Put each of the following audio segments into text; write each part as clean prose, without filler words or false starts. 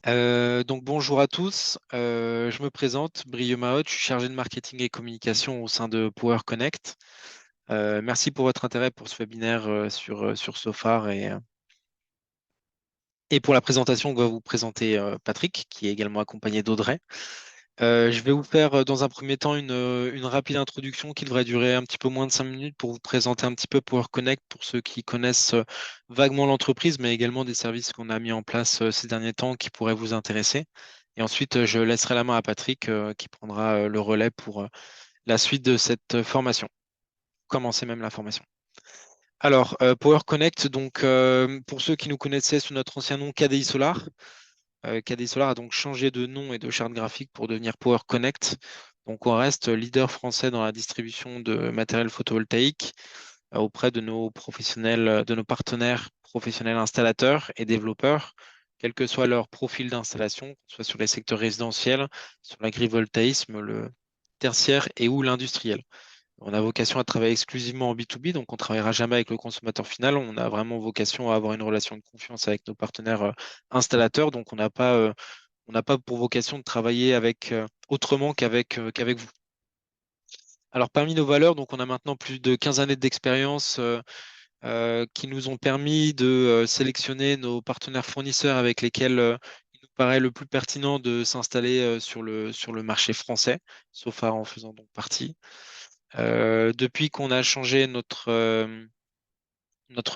Donc bonjour à tous, je me présente, Brieux Mahot, je suis chargé de marketing et communication au sein de Power Connect. Merci pour votre intérêt pour ce webinaire sur Sophar et pour la présentation, on va vous présenter Patrick, qui est également accompagné d'Audrey. Je vais vous faire dans un premier temps une rapide introduction qui devrait durer un petit peu moins de 5 minutes pour vous présenter un petit peu Power Connect pour ceux qui connaissent vaguement l'entreprise, mais également des services qu'on a mis en place ces derniers temps qui pourraient vous intéresser. Et ensuite, je laisserai la main à Patrick qui prendra le relais pour la suite de cette formation. Commencer même la formation. Alors, Power Connect, donc pour ceux qui nous connaissaient sous notre ancien nom KDI Solar, KDI Solar a donc changé de nom et de charte graphique pour devenir Power Connect. Donc, on reste leader français dans la distribution de matériel photovoltaïque auprès de nos professionnels, de nos partenaires professionnels installateurs et développeurs, quel que soit leur profil d'installation, soit sur les secteurs résidentiels, sur l'agrivoltaïsme, le tertiaire et ou l'industriel. On a vocation à travailler exclusivement en B2B, donc on ne travaillera jamais avec le consommateur final. On a vraiment vocation à avoir une relation de confiance avec nos partenaires installateurs. Donc on n'a pas pour vocation de travailler avec autrement qu'avec vous. Alors parmi nos valeurs, donc on a maintenant plus de 15 années d'expérience qui nous ont permis de sélectionner nos partenaires fournisseurs avec lesquels il nous paraît le plus pertinent de s'installer sur le marché français, Sophar en faisant donc partie. Depuis qu'on a changé notre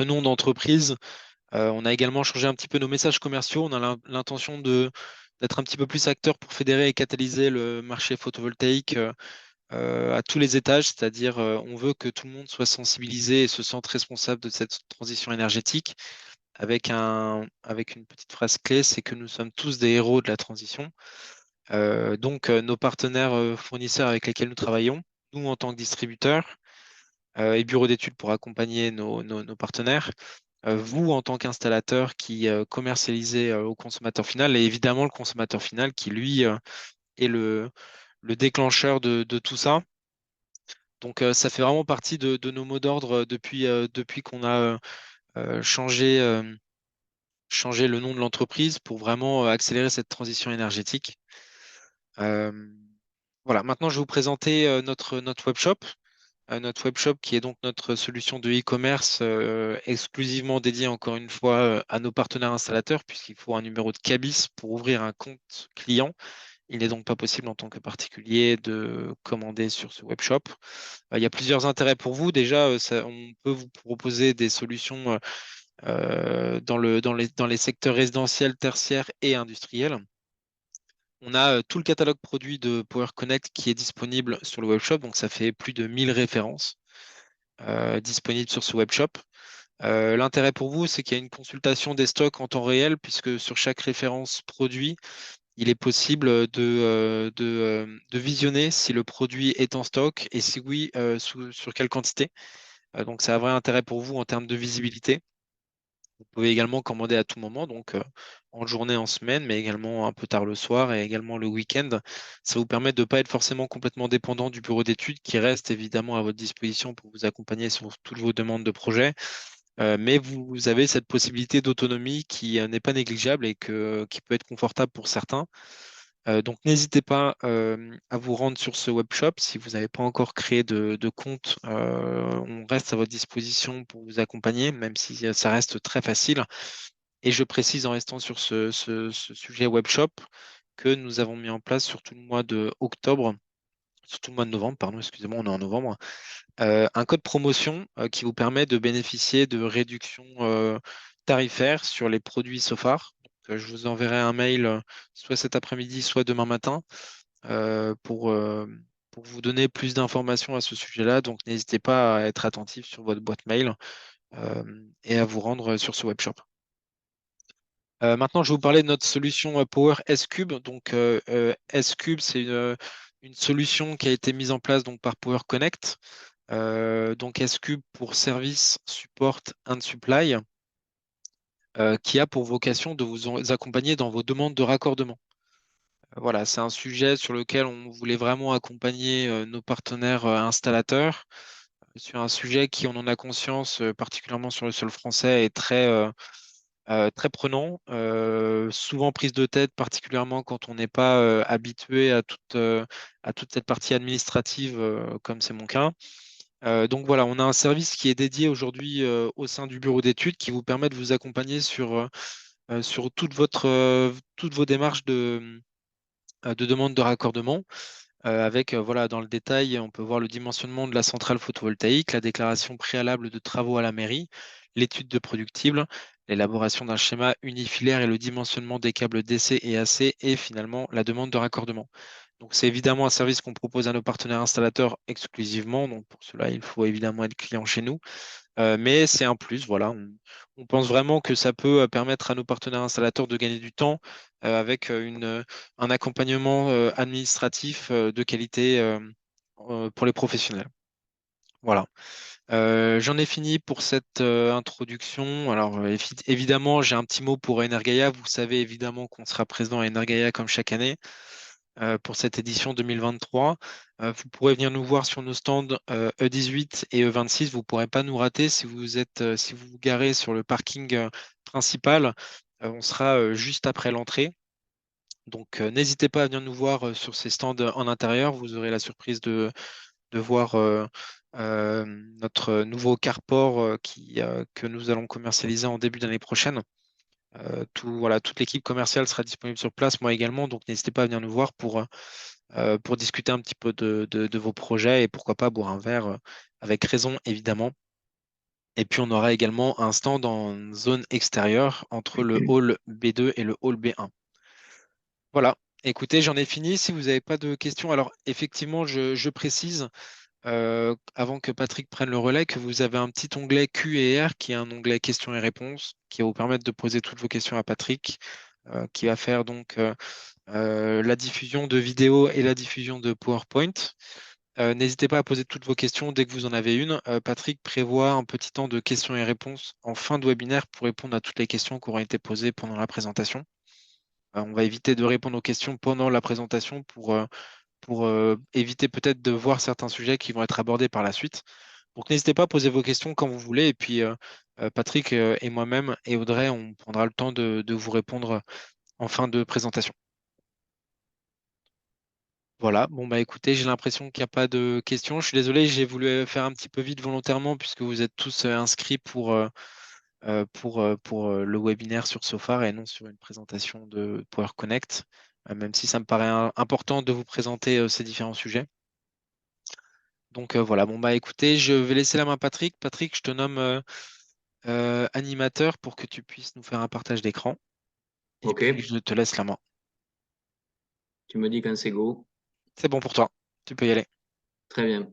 nom d'entreprise, on a également changé un petit peu nos messages commerciaux. On a l'intention d'être un petit peu plus acteur pour fédérer et catalyser le marché photovoltaïque à tous les étages, c'est-à-dire on veut que tout le monde soit sensibilisé et se sente responsable de cette transition énergétique avec une petite phrase clé, c'est que nous sommes tous des héros de la transition. Donc nos partenaires fournisseurs avec lesquels nous travaillons, nous en tant que distributeurs, et bureaux d'études pour accompagner nos partenaires. Vous, en tant qu'installateur qui commercialisez au consommateur final, et évidemment le consommateur final qui, lui, est le déclencheur de tout ça. Donc, ça fait vraiment partie de nos mots d'ordre depuis qu'on a changé le nom de l'entreprise pour vraiment accélérer cette transition énergétique. Euh, voilà, maintenant, je vais vous présenter notre webshop. Notre webshop qui est donc notre solution de e-commerce exclusivement dédiée encore une fois à nos partenaires installateurs puisqu'il faut un numéro de cabis pour ouvrir un compte client. Il n'est donc pas possible en tant que particulier de commander sur ce webshop. Il y a plusieurs intérêts pour vous. Déjà, on peut vous proposer des solutions dans les secteurs résidentiels, tertiaires et industriels. On a tout le catalogue produit de Power Connect qui est disponible sur le webshop, donc ça fait plus de 1000 références disponibles sur ce webshop. L'intérêt pour vous, c'est qu'il y a une consultation des stocks en temps réel, puisque sur chaque référence produit, il est possible de visionner si le produit est en stock et si oui, sur quelle quantité. Donc, c'est un vrai intérêt pour vous en termes de visibilité. Vous pouvez également commander à tout moment, donc en journée, en semaine, mais également un peu tard le soir et également le week-end. Ça vous permet de ne pas être forcément complètement dépendant du bureau d'études qui reste évidemment à votre disposition pour vous accompagner sur toutes vos demandes de projet. Mais vous avez cette possibilité d'autonomie qui n'est pas négligeable et qui peut être confortable pour certains. Donc n'hésitez pas à vous rendre sur ce webshop. Si vous n'avez pas encore créé de compte, on reste à votre disposition pour vous accompagner, même si ça reste très facile. Et je précise en restant sur ce sujet webshop que nous avons mis en place sur tout le mois de octobre, sur tout le mois de novembre, pardon, excusez-moi, on est en novembre, un code promotion qui vous permet de bénéficier de réductions tarifaires sur les produits Sophar. Donc, je vous enverrai un mail soit cet après-midi, soit demain matin euh, pour, euh, pour vous donner plus d'informations à ce sujet-là. Donc, n'hésitez pas à être attentif sur votre boîte mail et à vous rendre sur ce webshop. Maintenant, je vais vous parler de notre solution Power S-Cube. Donc, S-Cube, c'est une solution qui a été mise en place donc, par Power Connect. Donc S-Cube pour Service, Support and Supply, qui a pour vocation de vous accompagner dans vos demandes de raccordement. Voilà, c'est un sujet sur lequel on voulait vraiment accompagner nos partenaires installateurs sur un sujet qui, on en a conscience, particulièrement sur le sol français, est très très prenant, souvent prise de tête, particulièrement quand on n'est pas habitué à toute cette partie administrative, comme c'est mon cas. Donc voilà, on a un service qui est dédié aujourd'hui au sein du bureau d'études qui vous permet de vous accompagner sur toutes vos démarches de demande de raccordement. Avec voilà, dans le détail, on peut voir le dimensionnement de la centrale photovoltaïque, la déclaration préalable de travaux à la mairie, l'étude de productible, l'élaboration d'un schéma unifilaire et le dimensionnement des câbles DC et AC et finalement la demande de raccordement. Donc c'est évidemment un service qu'on propose à nos partenaires installateurs exclusivement. Donc pour cela, il faut évidemment être client chez nous. Mais c'est un plus, voilà. On pense vraiment que ça peut permettre à nos partenaires installateurs de gagner du temps avec un accompagnement administratif de qualité pour les professionnels. Voilà. J'en ai fini pour cette introduction. Alors, évidemment, j'ai un petit mot pour Energaia. Vous savez évidemment qu'on sera présent à Energaia comme chaque année pour cette édition 2023. Vous pourrez venir nous voir sur nos stands E18 et E26. Vous ne pourrez pas nous rater si vous vous garez sur le parking principal. On sera juste après l'entrée. Donc, n'hésitez pas à venir nous voir sur ces stands en intérieur. Vous aurez la surprise de voir notre nouveau carport que nous allons commercialiser en début d'année prochaine. Voilà, toute l'équipe commerciale sera disponible sur place, moi également. Donc, n'hésitez pas à venir nous voir pour discuter un petit peu de vos projets et pourquoi pas boire un verre avec raison, évidemment. Et puis, on aura également un stand en zone extérieure entre le hall B2 et le hall B1. Voilà. Écoutez, j'en ai fini. Si vous n'avez pas de questions, alors effectivement, je précise, avant que Patrick prenne le relais, que vous avez un petit onglet Q&R qui est un onglet questions et réponses qui va vous permettre de poser toutes vos questions à Patrick, qui va faire donc la diffusion de vidéos et la diffusion de PowerPoint. N'hésitez pas à poser toutes vos questions dès que vous en avez une. Patrick prévoit un petit temps de questions et réponses en fin de webinaire pour répondre à toutes les questions qui auront été posées pendant la présentation. On va éviter de répondre aux questions pendant la présentation pour éviter peut-être de voir certains sujets qui vont être abordés par la suite. Donc n'hésitez pas à poser vos questions quand vous voulez. Et puis Patrick et moi-même et Audrey, on prendra le temps de vous répondre en fin de présentation. Voilà, bon bah écoutez, j'ai l'impression qu'il n'y a pas de questions. Je suis désolé, j'ai voulu faire un petit peu vite volontairement puisque vous êtes tous inscrits pour le webinaire sur Sofar et non sur une présentation de Power Connect, même si ça me paraît important de vous présenter ces différents sujets. Donc voilà, bon bah écoutez, je vais laisser la main à Patrick. Patrick, je te nomme animateur pour que tu puisses nous faire un partage d'écran. Et Ok, puis je te laisse la main. tu me dis quand c'est go. C'est bon pour toi, tu peux y aller. Très bien.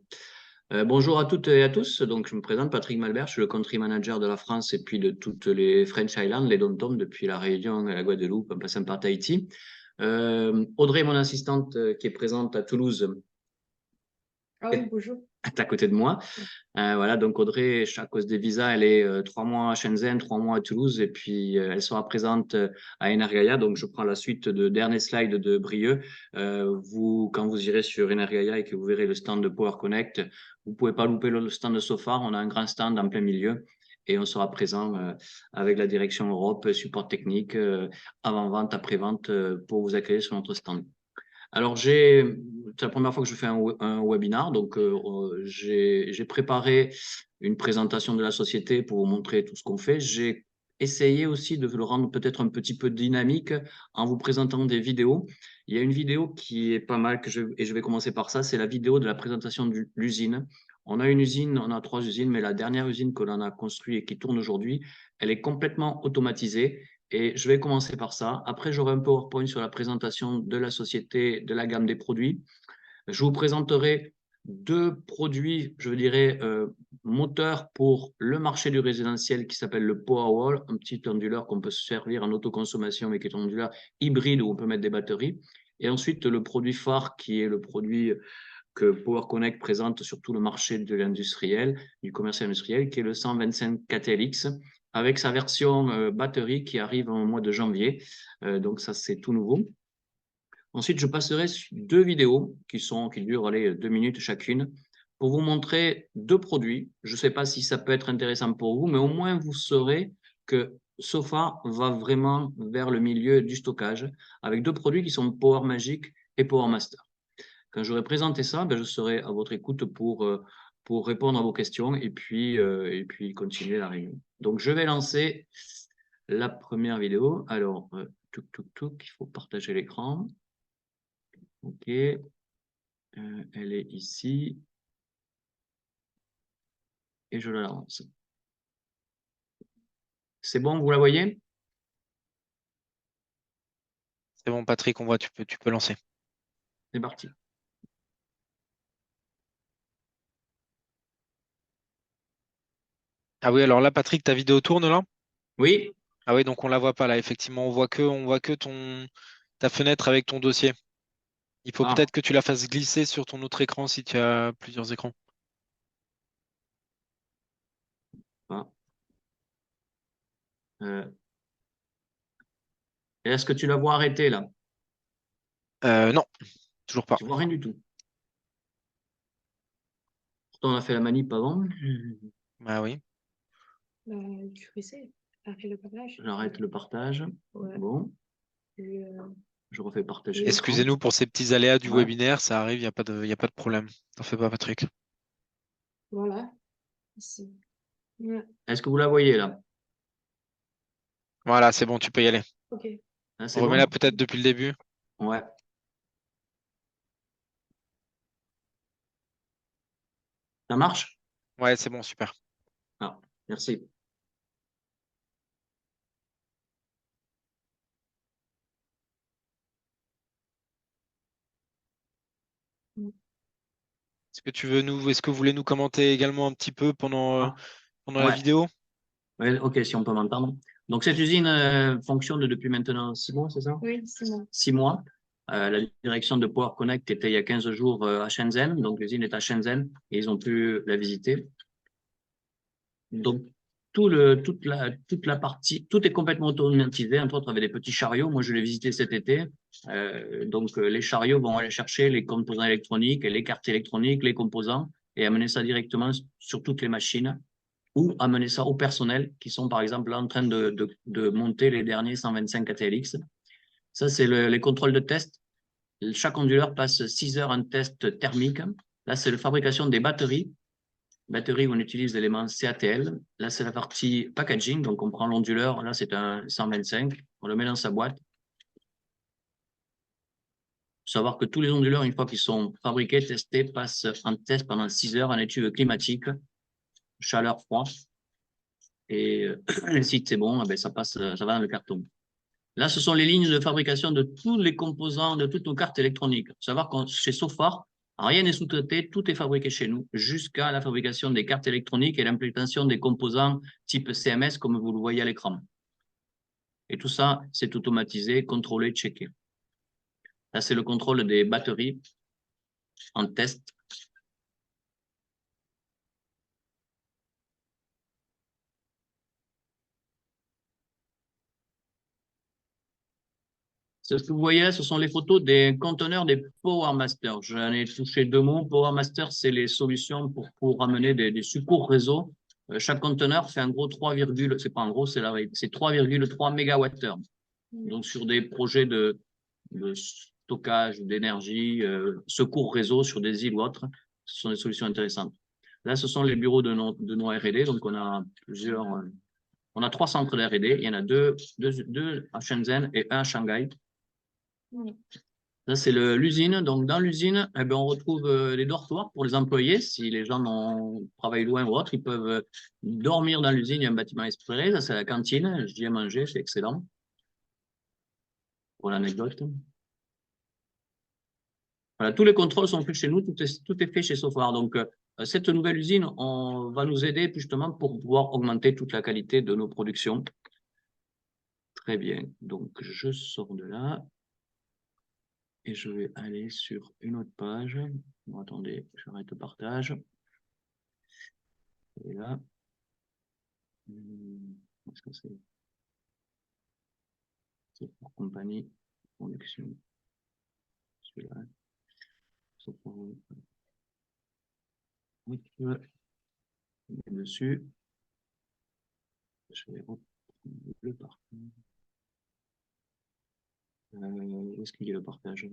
Bonjour à toutes et à tous. Donc, je me présente Patrick Malbert, je suis le country manager de la France et puis de toutes les French Islands, les Dom-Tom, depuis la Réunion et la Guadeloupe, en passant par Tahiti. Audrey, mon assistante, qui est présente à Toulouse, Ah oui, bonjour. est à côté de moi. Voilà, donc Audrey, à cause des visas, elle est 3 mois à Shenzhen, 3 mois à Toulouse, et puis elle sera présente à Energaia. Donc je prends la suite de dernier slide de Brieux. Quand vous irez sur Energaia et que vous verrez le stand de Power Connect, vous pouvez pas louper le stand de Sofar. On a un grand stand en plein milieu. Et on sera présent avec la direction Europe, support technique, avant-vente, après-vente, pour vous accueillir sur notre stand. Alors, c'est la première fois que je fais un webinar, donc j'ai préparé une présentation de la société pour vous montrer tout ce qu'on fait. J'ai essayé aussi de le rendre peut-être un petit peu dynamique en vous présentant des vidéos. Il y a une vidéo qui est pas mal, et je vais commencer par ça, c'est la vidéo de la présentation de l'usine. On a une usine, on a 3 usines, mais la dernière usine que l'on a construite et qui tourne aujourd'hui, elle est complètement automatisée. Et je vais commencer par ça. Après, j'aurai un PowerPoint sur la présentation de la société, de la gamme des produits. Je vous présenterai 2 produits, je dirais, moteurs pour le marché du résidentiel qui s'appelle le Powerwall, un petit onduleur qu'on peut se servir en autoconsommation, mais qui est un onduleur hybride où on peut mettre des batteries. Et ensuite, le produit phare qui est le produit que Power Connect présente sur tout le marché de l'industriel, du commercial industriel, qui est le 125 KTLX, avec sa version batterie qui arrive au mois de janvier. Donc ça, c'est tout nouveau. Ensuite, je passerai sur 2 vidéos qui durent 2 minutes chacune pour vous montrer 2 produits. Je ne sais pas si ça peut être intéressant pour vous, mais au moins vous saurez que Sofa va vraiment vers le milieu du stockage avec deux produits qui sont Power Magic et Power Master. Quand j'aurai présenté ça, ben, je serai à votre écoute pour répondre à vos questions et puis continuer la réunion. Donc, je vais lancer la première vidéo. Alors, il faut partager l'écran. OK. Elle est ici. Et je la lance. C'est bon, vous la voyez? C'est bon, Patrick, on voit, tu peux lancer. C'est parti. Ah oui, alors là, Patrick, ta vidéo tourne là? Oui, Ah oui, donc on la voit pas là, effectivement, on voit que ta fenêtre avec ton dossier. Il faut ah, peut-être que tu la fasses glisser sur ton autre écran si tu as plusieurs écrans. ah. Euh, Est-ce que tu la vois arrêter là? Non, toujours pas. Tu vois rien du tout. Pourtant, on a fait la manip avant. Bah oui. Bah, tu fais ça, après le partage. J'arrête le partage. Ouais. Bon, Et, je refais partager Oui. l'écran. Excusez-nous pour ces petits aléas du Ouais. webinaire, ça arrive, y a pas de problème. T'en fais pas, Patrick. voilà. Ici. Ouais. Est-ce que vous la voyez là? Voilà, c'est bon, tu peux y aller. Ok. Là, c'est Remets-la bon? peut-être depuis le début. Ouais. Ça marche? Ouais, c'est bon, super. Ah, merci. Est-ce que vous voulez nous commenter également un petit peu Ah, pendant la ouais. vidéo? Ouais, ok, si on peut m'entendre. Donc, cette usine fonctionne depuis maintenant 6 mois, c'est ça? Oui, c'est bon. 6 mois. La direction de Power Connect était il y a 15 jours à Shenzhen. Donc, l'usine est à Shenzhen et ils ont pu la visiter. Donc, toute la partie, tout est complètement automatisé, entre autres avec des petits chariots. Moi, je l'ai visité cet été. Donc, les chariots vont aller chercher les composants électroniques et les cartes électroniques, les composants, et amener ça directement sur toutes les machines ou amener ça au personnel qui sont, par exemple, là en train de monter les derniers 125 ATLX. Ça, c'est les contrôles de test. Chaque onduleur passe 6 heures en test thermique. Là, c'est la fabrication des batteries. Batterie où on utilise l'élément CATL. Là, c'est la partie packaging. Donc, on prend l'onduleur. Là, c'est un 125. On le met dans sa boîte. Faut savoir que tous les onduleurs, une fois qu'ils sont fabriqués, testés, passent en test pendant 6 heures en étude climatique, chaleur, froid. Et si c'est bon, eh ben, ça passe, ça va dans le carton. Là, ce sont les lignes de fabrication de tous les composants, de toutes nos cartes électroniques. Il faut savoir que chez Sofar, rien n'est sous-traité, tout est fabriqué chez nous, jusqu'à la fabrication des cartes électroniques et l'implémentation des composants type CMS, comme vous le voyez à l'écran. Et tout ça, c'est automatisé, contrôlé, checké. Là, c'est le contrôle des batteries en test. Ce que vous voyez là, ce sont les photos des conteneurs des PowerMaster. J'en ai touché deux mots. PowerMaster, c'est les solutions pour amener des secours réseau. Chaque conteneur fait en gros 3, c'est pas en gros, c'est 3,3 mégawattheures. Donc sur des projets de stockage d'énergie, secours réseau sur des îles ou autres, ce sont des solutions intéressantes. Là, ce sont les bureaux de nos R&D. Donc on a 3 centres de R&D. Il y en a deux à Shenzhen et un à Shanghai. Oui. Là, c'est l'usine. Donc, dans l'usine, eh ben, on retrouve les dortoirs pour les employés. Si les gens travaillent loin ou autre, ils peuvent dormir dans l'usine. Il y a un bâtiment exprès. Ça, c'est la cantine. Je dis à manger, c'est excellent. Pour l'anecdote. Voilà, tous les contrôles sont faits chez nous. Tout est fait chez Sofar. Donc, cette nouvelle usine, on va nous aider justement pour pouvoir augmenter toute la qualité de nos productions. Très bien. Donc, je sors de là. Et je vais aller sur une autre page. Bon, attendez, j'arrête le partage. Et là, est-ce que c'est pour compagnie, production, celui-là. Oui, je vais dessus. Je vais Le partage. Où est-ce qu'il y a le partage?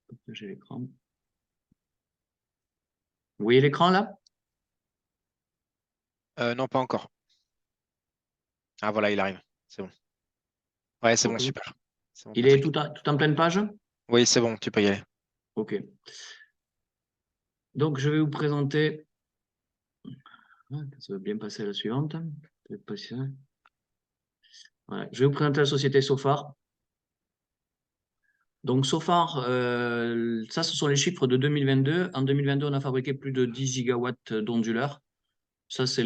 Partager l'écran. Vous voyez l'écran là? Non, pas encore. Ah voilà, il arrive. C'est bon. Ouais, c'est bon, Ok. super. C'est bon, Il est Patrick. tout en pleine page? Oui, c'est bon, tu peux y aller. Ok. Donc, je vais vous présenter. Ça va bien passer à la suivante. Voilà. Je vais vous présenter la société Sofar. Donc, Sofar, ça, ce sont les chiffres de 2022. En 2022, on a fabriqué plus de 10 gigawatts d'onduleurs. Ça, c'est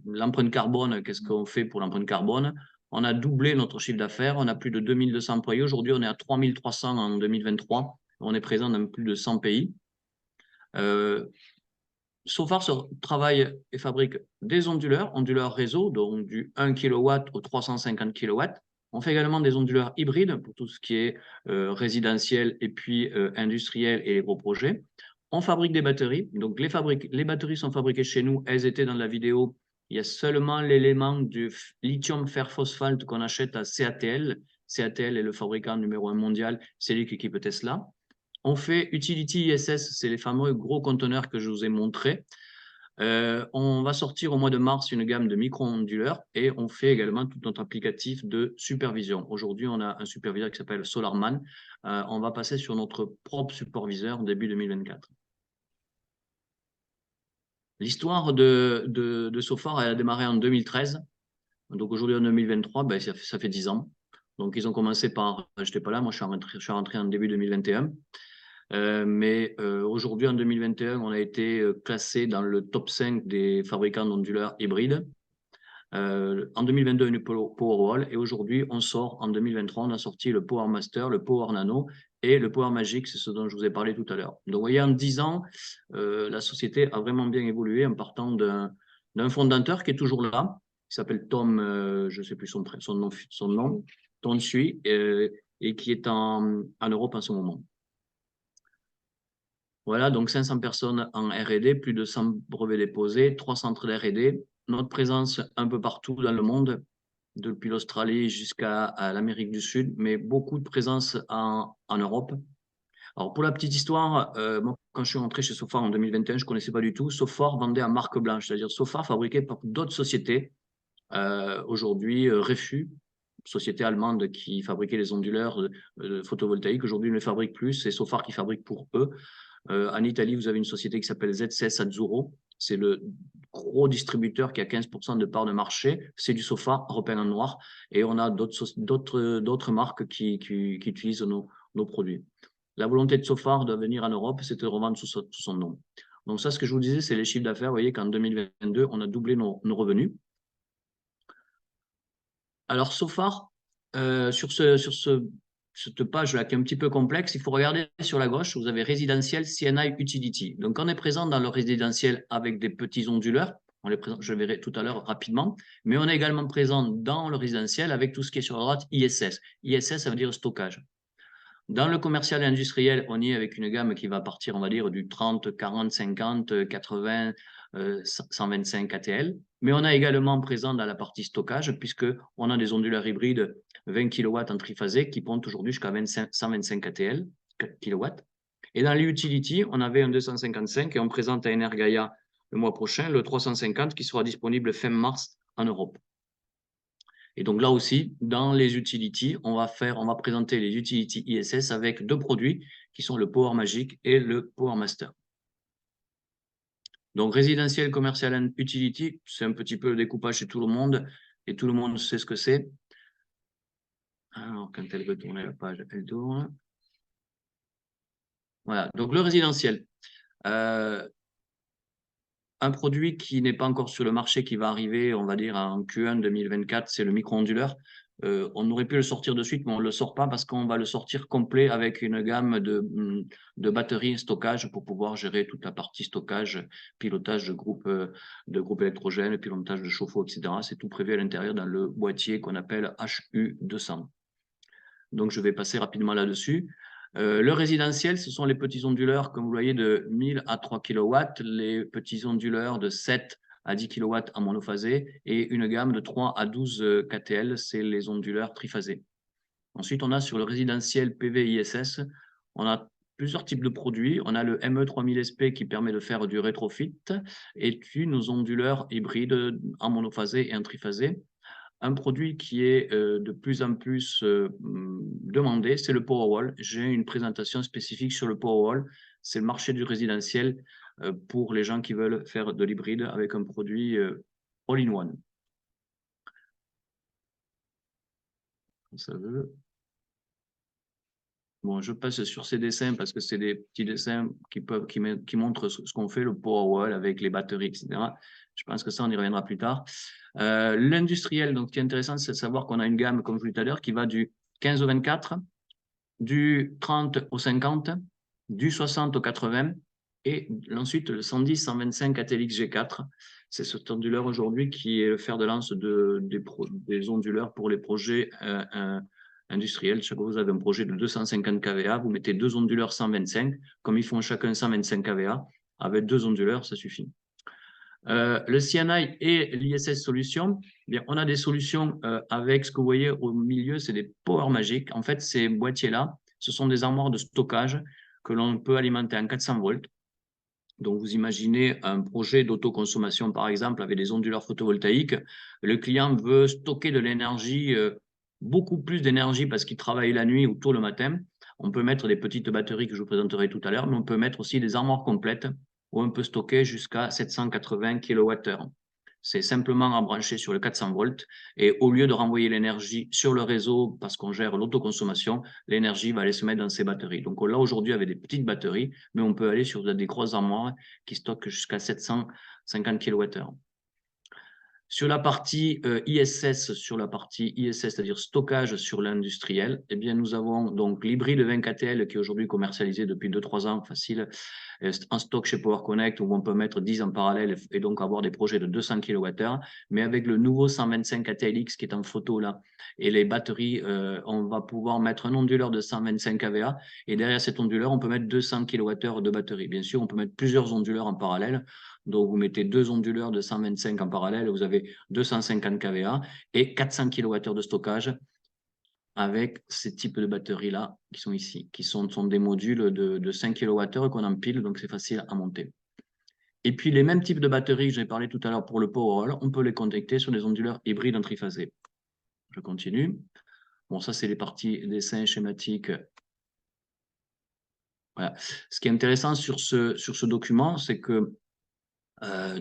l'empreinte carbone. Qu'est-ce qu'on fait pour l'empreinte carbone? On a doublé notre chiffre d'affaires. On a plus de 2200 employés. Aujourd'hui, on est à 3300 en 2023. On est présent dans plus de 100 pays. Sofar travaille et fabrique des onduleurs réseau, donc du 1 kW au 350 kW. On fait également des onduleurs hybrides pour tout ce qui est résidentiel et puis industriel et les gros projets. On fabrique des batteries. Donc les batteries sont fabriquées chez nous. Elles étaient dans la vidéo. Il y a seulement l'élément du lithium fer phosphate qu'on achète à CATL. CATL est le fabricant numéro 1 mondial. C'est lui qui équipe Tesla. On fait Utility ISS, c'est les fameux gros conteneurs que je vous ai montrés. On va sortir au mois de mars une gamme de micro-onduleurs et on fait également tout notre applicatif de supervision. Aujourd'hui, on a un superviseur qui s'appelle SolarMan. On va passer sur notre propre superviseur début 2024. L'histoire de Sofar a démarré en 2013. Donc aujourd'hui, en 2023, ben, ça fait 10 ans. Donc ils ont commencé par, je n'étais pas là, moi je suis rentré en début 2021. Mais aujourd'hui, en 2021, on a été classé dans le top 5 des fabricants d'onduleurs hybrides. En 2022, une Powerwall. Et aujourd'hui, on sort, en 2023, on a sorti le Power Master, le Power Nano et le Power Magic, c'est ce dont je vous ai parlé tout à l'heure. Donc, vous voyez, en 10 ans, la société a vraiment bien évolué en partant d'un fondateur qui est toujours là, qui s'appelle Tom, je ne sais plus son nom Tom Sui, et qui est en Europe en ce moment. Voilà, donc 500 personnes en R&D, plus de 100 brevets déposés, 3 centres d'R&D, notre présence un peu partout dans le monde, depuis l'Australie jusqu'à l'Amérique du Sud, mais beaucoup de présence en Europe. Alors, pour la petite histoire, moi, quand je suis rentré chez Sofar en 2021, je ne connaissais pas du tout. Sofar vendait à marque blanche, c'est-à-dire Sofar fabriqué par d'autres sociétés. Aujourd'hui, Refu, société allemande qui fabriquait les onduleurs photovoltaïques, aujourd'hui ne les fabrique plus. C'est Sofar qui fabrique pour eux. En Italie, vous avez une société qui s'appelle ZCS Azzurro. C'est le gros distributeur qui a 15% de part de marché. C'est du Sofar repeint en noir. Et on a d'autres marques qui utilisent nos produits. La volonté de Sofar de venir en Europe, c'était de revendre sous son nom. Donc ça, ce que je vous disais, c'est les chiffres d'affaires. Vous voyez qu'en 2022, on a doublé nos revenus. Alors, Sofar, sur cette page-là qui est un petit peu complexe, il faut regarder sur la gauche, vous avez résidentiel, CNI, Utility. Donc, on est présent dans le résidentiel avec des petits onduleurs. Je le verrai tout à l'heure rapidement. Mais on est également présent dans le résidentiel avec tout ce qui est sur la droite, ISS. ISS, ça veut dire stockage. Dans le commercial et industriel, on y est avec une gamme qui va partir, on va dire, du 30, 40, 50, 80, 125 ATL. Mais on a également présent dans la partie stockage, puisqu'on a des onduleurs hybrides 20 kW en triphasé qui montent aujourd'hui jusqu'à 125 ATL, kW. Et dans les utilities, on avait un 255 et on présente à Energaia le mois prochain le 350 qui sera disponible fin mars en Europe. Et donc là aussi, dans les utilities, on va présenter les utilities ISS avec deux produits qui sont le Power Magic et le Power Master. Donc résidentiel, commercial, utility, c'est un petit peu le découpage chez tout le monde et tout le monde sait ce que c'est. Alors quand elle veut tourner la page, elle tourne. Voilà, donc le résidentiel. Un produit qui n'est pas encore sur le marché, qui va arriver, on va dire, en Q1 2024, c'est le micro-onduleur. On aurait pu le sortir de suite, mais on ne le sort pas parce qu'on va le sortir complet avec une gamme de batteries stockage pour pouvoir gérer toute la partie stockage, pilotage de groupe électrogène, pilotage de chauffe-eau, etc. C'est tout prévu à l'intérieur dans le boîtier qu'on appelle HU200. Donc, je vais passer rapidement là-dessus. Le résidentiel, ce sont les petits onduleurs, comme vous voyez, de 1000 à 3 kW, les petits onduleurs de 7 à 10 kW en monophasé et une gamme de 3 à 12 KTL, c'est les onduleurs triphasés. Ensuite, on a sur le résidentiel PV ISS, on a plusieurs types de produits. On a le ME3000SP qui permet de faire du rétrofit et puis nos onduleurs hybrides en monophasé et en triphasé. Un produit qui est de plus en plus demandé, c'est le Powerwall. J'ai une présentation spécifique sur le Powerwall. C'est le marché du résidentiel pour les gens qui veulent faire de l'hybride avec un produit all-in-one. Ça veut. Bon, je passe sur ces dessins parce que c'est des petits dessins qui montrent ce qu'on fait, le Powerwall avec les batteries, etc. Je pense que ça, on y reviendra plus tard. L'industriel, donc, ce qui est intéressant, c'est de savoir qu'on a une gamme, comme je vous l'ai dit tout à l'heure, qui va du 15 au 24, du 30 au 50, du 60 au 80, et ensuite le 110, 125 ATLX G4. C'est ce onduleur aujourd'hui qui est le fer de lance des onduleurs pour les projets industriels. Chaque fois que vous avez un projet de 250 kVA, vous mettez deux onduleurs 125, comme ils font chacun 125 kVA, avec deux onduleurs, ça suffit. Le CNI et l'ISS Solutions, bien, on a des solutions avec ce que vous voyez au milieu, c'est des Power Magic. En fait, ces boîtiers-là, ce sont des armoires de stockage que l'on peut alimenter en 400 volts. Donc, vous imaginez un projet d'autoconsommation, par exemple, avec des onduleurs photovoltaïques. Le client veut stocker de l'énergie, beaucoup plus d'énergie parce qu'il travaille la nuit ou tôt le matin. On peut mettre des petites batteries que je vous présenterai tout à l'heure, mais on peut mettre aussi des armoires complètes où on peut stocker jusqu'à 780 kWh. C'est simplement à brancher sur le 400 volts et au lieu de renvoyer l'énergie sur le réseau parce qu'on gère l'autoconsommation, l'énergie va aller se mettre dans ces batteries. Donc là aujourd'hui avec des petites batteries, mais on peut aller sur des grosses armoires qui stockent jusqu'à 750 kWh. Sur la partie ISS, c'est-à-dire stockage sur l'industriel, eh bien, nous avons donc l'hybride 20 KTL qui est aujourd'hui commercialisé depuis 2-3 ans, facile, en stock chez Power Connect où on peut mettre 10 en parallèle et donc avoir des projets de 200 kWh. Mais avec le nouveau 125 KTLX qui est en photo là et les batteries, on va pouvoir mettre un onduleur de 125 kVA et derrière cet onduleur, on peut mettre 200 kWh de batterie. Bien sûr, on peut mettre plusieurs onduleurs en parallèle. Donc, vous mettez deux onduleurs de 125 en parallèle, vous avez 250 kVA et 400 kWh de stockage avec ces types de batteries-là qui sont ici, qui sont des modules de 5 kWh qu'on empile, donc c'est facile à monter. Et puis, les mêmes types de batteries que j'ai parlé tout à l'heure pour le Powerwall, on peut les connecter sur des onduleurs hybrides en triphasé. Je continue. Bon, ça, c'est les parties dessins schématiques. Voilà. Ce qui est intéressant sur ce document, c'est que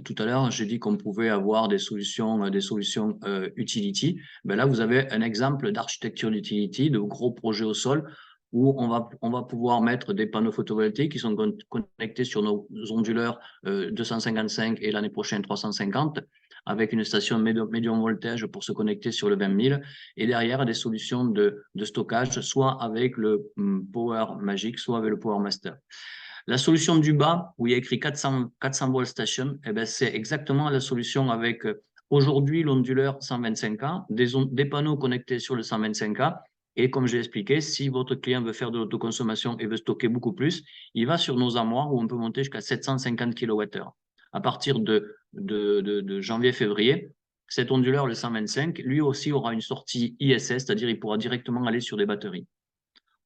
tout à l'heure, j'ai dit qu'on pouvait avoir des solutions utility. Ben là, vous avez un exemple d'architecture d'utility, de gros projets au sol, où on va pouvoir mettre des panneaux photovoltaïques qui sont connectés sur nos onduleurs 255 et l'année prochaine 350, avec une station médium voltage pour se connecter sur le 20 000, et derrière des solutions de stockage, soit avec le Power Magic, soit avec le Power Master. La solution du bas, où il y a écrit 400 volt station, eh ben, c'est exactement la solution avec aujourd'hui l'onduleur 125K, des panneaux connectés sur le 125K. Et comme j'ai expliqué, si votre client veut faire de l'autoconsommation et veut stocker beaucoup plus, il va sur nos armoires où on peut monter jusqu'à 750 kWh. À partir de janvier-février, cet onduleur, le 125, lui aussi aura une sortie ISS, c'est-à-dire il pourra directement aller sur des batteries.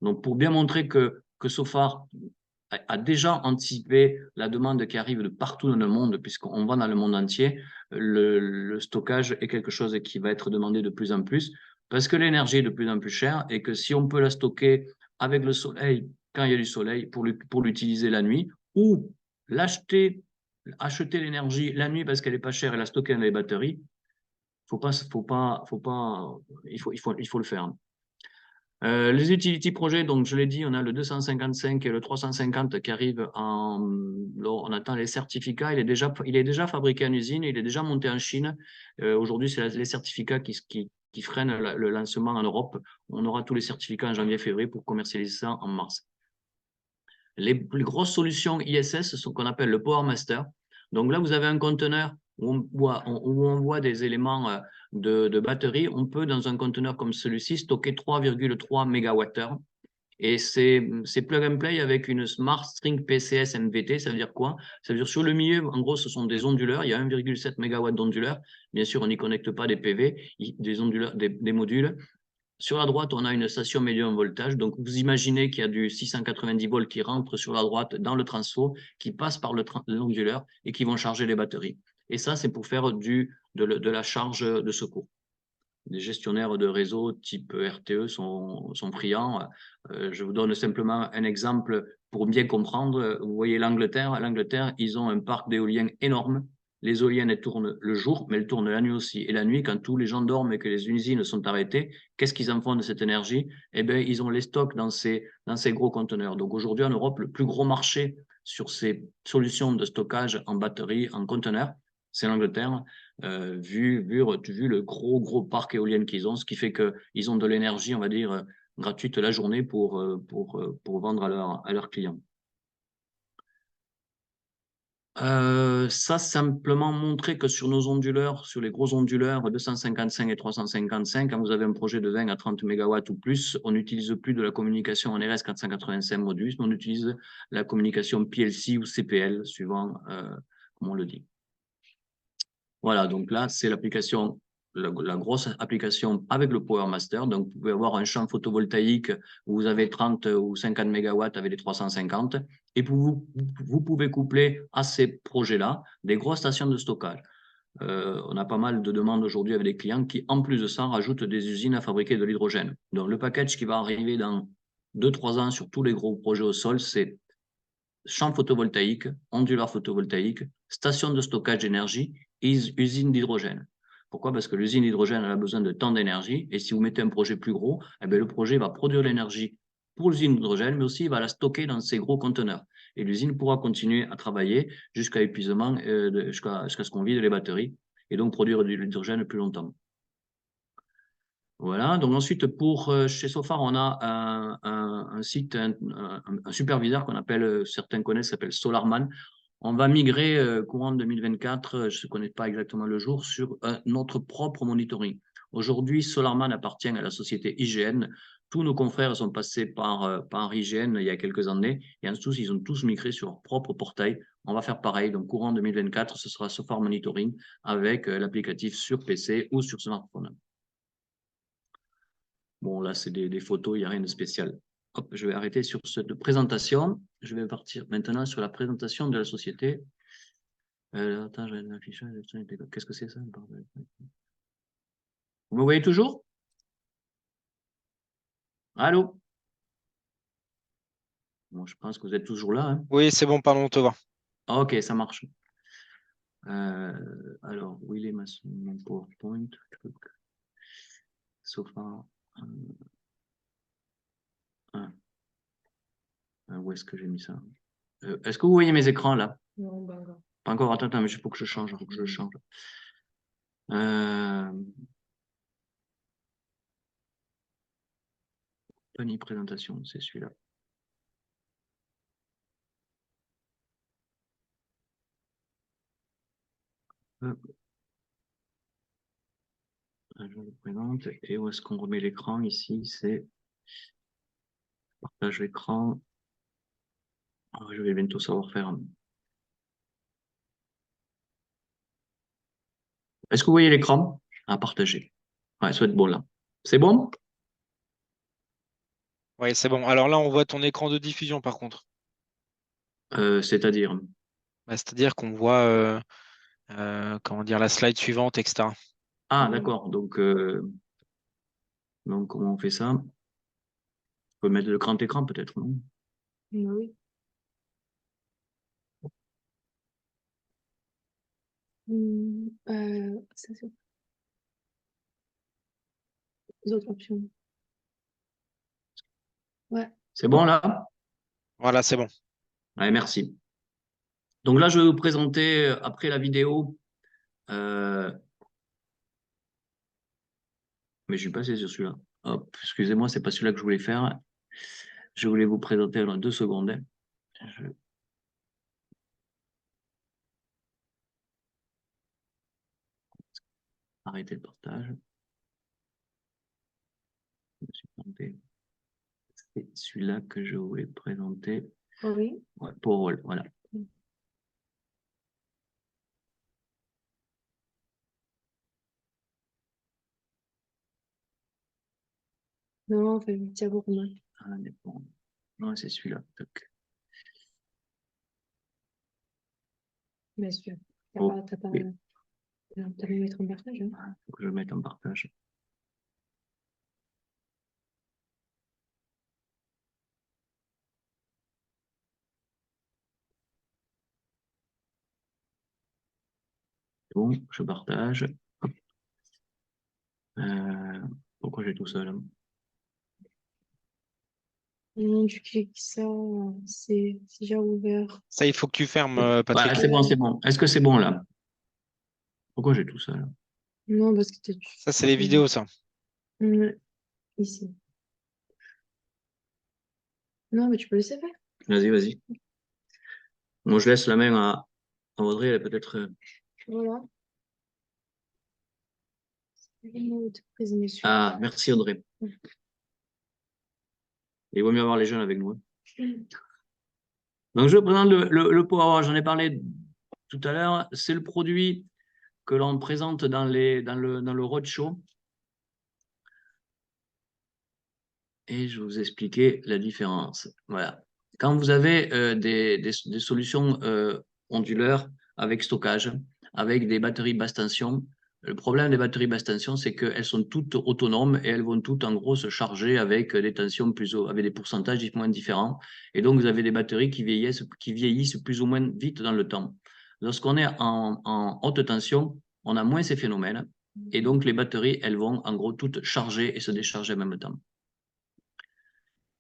Donc, pour bien montrer que Sofar a déjà anticipé la demande qui arrive de partout dans le monde, puisqu'on va dans le monde entier, le stockage est quelque chose qui va être demandé de plus en plus, parce que l'énergie est de plus en plus chère et que si on peut la stocker avec le soleil, quand il y a du soleil, pour l'utiliser la nuit, ou acheter l'énergie la nuit parce qu'elle n'est pas chère et la stocker dans les batteries, il faut le faire. Les utility projets, donc je l'ai dit, on a le 255 et le 350 qui arrivent on attend les certificats. Il est déjà fabriqué en usine, il est déjà monté en Chine. Aujourd'hui, c'est les certificats qui freinent le lancement en Europe. On aura tous les certificats en janvier-février pour commercialiser ça en mars. Les plus grosses solutions ISS, c'est ce qu'on appelle le Power Master. Donc là, vous avez un conteneur où on voit des éléments de batterie. On peut, dans un conteneur comme celui-ci, stocker 3,3 MWh. Et c'est plug and play avec une Smart String PCS MVT. Ça veut dire quoi? Ça veut dire sur le milieu, en gros, ce sont des onduleurs. Il y a 1,7 MW d'onduleurs. Bien sûr, on n'y connecte pas des PV, des onduleurs, des modules. Sur la droite, on a une station médium voltage. Donc, vous imaginez qu'il y a du 690 volts qui rentre sur la droite dans le transfo, qui passe par l'onduleur et qui vont charger les batteries. Et ça, c'est pour faire de la charge de secours. Les gestionnaires de réseau type RTE sont friands. Je vous donne simplement un exemple pour bien comprendre. Vous voyez l'Angleterre. À l'Angleterre, ils ont un parc d'éoliennes énorme. Les éoliennes, elles tournent le jour, mais elles tournent la nuit aussi. Et la nuit, quand tous les gens dorment et que les usines sont arrêtées, qu'est-ce qu'ils en font de cette énergie? Eh bien, ils ont les stocks dans ces gros conteneurs. Donc aujourd'hui, en Europe, le plus gros marché sur ces solutions de stockage en batterie, en conteneurs, c'est l'Angleterre. Vu le gros parc éolien qu'ils ont, ce qui fait qu'ils ont de l'énergie, on va dire, gratuite la journée pour vendre à leurs clients. Ça, simplement montrer que sur nos onduleurs, sur les gros onduleurs 255 et 355, quand vous avez un projet de 20 à 30 MW ou plus, on n'utilise plus de la communication en RS485 modus, mais on utilise la communication PLC ou CPL, suivant comment on le dit. Voilà, donc là, c'est l'application, la grosse application avec le Power Master. Donc, vous pouvez avoir un champ photovoltaïque où vous avez 30 ou 50 MW avec les 350. Et vous pouvez coupler à ces projets-là des grosses stations de stockage. On a pas mal de demandes aujourd'hui avec des clients qui, en plus de ça, rajoutent des usines à fabriquer de l'hydrogène. Donc, le package qui va arriver dans 2-3 ans sur tous les gros projets au sol, c'est champ photovoltaïque, onduleur photovoltaïque, station de stockage d'énergie et usine d'hydrogène. Pourquoi? Parce que l'usine d'hydrogène a besoin de tant d'énergie et si vous mettez un projet plus gros, eh bien, le projet va produire l'énergie pour l'usine d'hydrogène, mais aussi il va la stocker dans ces gros conteneurs. Et l'usine pourra continuer à travailler jusqu'à épuisement, jusqu'à ce qu'on vide les batteries et donc produire de l'hydrogène plus longtemps. Voilà, donc ensuite, chez Sofar, on a un site, un superviseur qu'on appelle, certains connaissent, s'appelle Solarman. On va migrer courant 2024, je ne connais pas exactement le jour, sur notre propre monitoring. Aujourd'hui, Solarman appartient à la société IGN. Tous nos confrères sont passés par IGN il y a quelques années et ensuite, ils ont tous migré sur leur propre portail. On va faire pareil, donc courant 2024, ce sera Sofar Monitoring avec l'applicatif sur PC ou sur smartphone. Bon, là, c'est des photos, il n'y a rien de spécial. Hop, je vais arrêter sur cette présentation. Je vais partir maintenant sur la présentation de la société. Attends, j'ai un affichage. Qu'est-ce que c'est ça? Vous me voyez toujours? Allô? Bon, je pense que vous êtes toujours là. Hein. Oui, c'est bon, pardon, on te voit. Ok, ça marche. Alors, où il est mon PowerPoint? Sofa. Où est-ce que j'ai mis ça? Est-ce que vous voyez mes écrans là? Non, bah, non. Pas encore, attends, mais il faut que je change. Faut que je change. Panier présentation, c'est celui-là. Je le présente. Et où est-ce qu'on remet l'écran? Ici, c'est partage l'écran. Je vais bientôt savoir faire. Est-ce que vous voyez l'écran? À partager. Ouais, ça doit être bon là. C'est bon? Oui, c'est bon. Alors là, on voit ton écran de diffusion par contre. C'est-à-dire. Bah, c'est-à-dire qu'on voit comment dire, la slide suivante, etc. Ah, d'accord. Donc, comment on fait ça? On peut mettre le grand écran peut-être, non? Oui. Ça, c'est les autres options. Ouais. C'est bon là? Voilà, c'est bon. Allez, merci. Donc là, je vais vous présenter, après la vidéo, mais je suis passé sur celui-là. Hop, excusez-moi, c'est pas celui-là que je voulais faire. Je voulais vous présenter dans 2 secondes. Hein. Je vais arrêter le partage. Je me suis planté. C'est celui-là que je voulais présenter. Oui. Ouais, Powerwall, voilà. Non, enfin, Thiago Romain. Ah, bon. Non, c'est celui-là. Bien sûr. Oh, T'as pas, oui. t'as même mettre en partage. Hein. Faut que je le mette en partage. Bon, je partage. Hop. Pourquoi j'ai tout seul? Non, tu cliques ça, c'est déjà ouvert. Ça, il faut que tu fermes, Ouais, Patrick. c'est bon, c'est bon. Est-ce que c'est bon là? Pourquoi j'ai tout seul? Non, parce que Ça, c'est les vidéos, ça. Ici. Non, mais tu peux laisser faire. Vas-y, vas-y. Moi, je laisse la main à Audrey, elle est peut-être. Voilà. Ah, merci Audrey. Il vaut mieux avoir les jeunes avec nous. Donc, je présente le Power. J'en ai parlé tout à l'heure. C'est le produit que l'on présente dans le roadshow. Et je vais vous expliquer la différence. Voilà. Quand vous avez des solutions onduleurs avec stockage, avec des batteries basse tension, le problème des batteries basse tension, c'est qu'elles sont toutes autonomes et elles vont toutes en gros se charger avec des tensions avec des pourcentages moins différents. Et donc, vous avez des batteries qui vieillissent plus ou moins vite dans le temps. Lorsqu'on est en haute tension, on a moins ces phénomènes. Et donc, les batteries, elles vont en gros toutes charger et se décharger en même temps.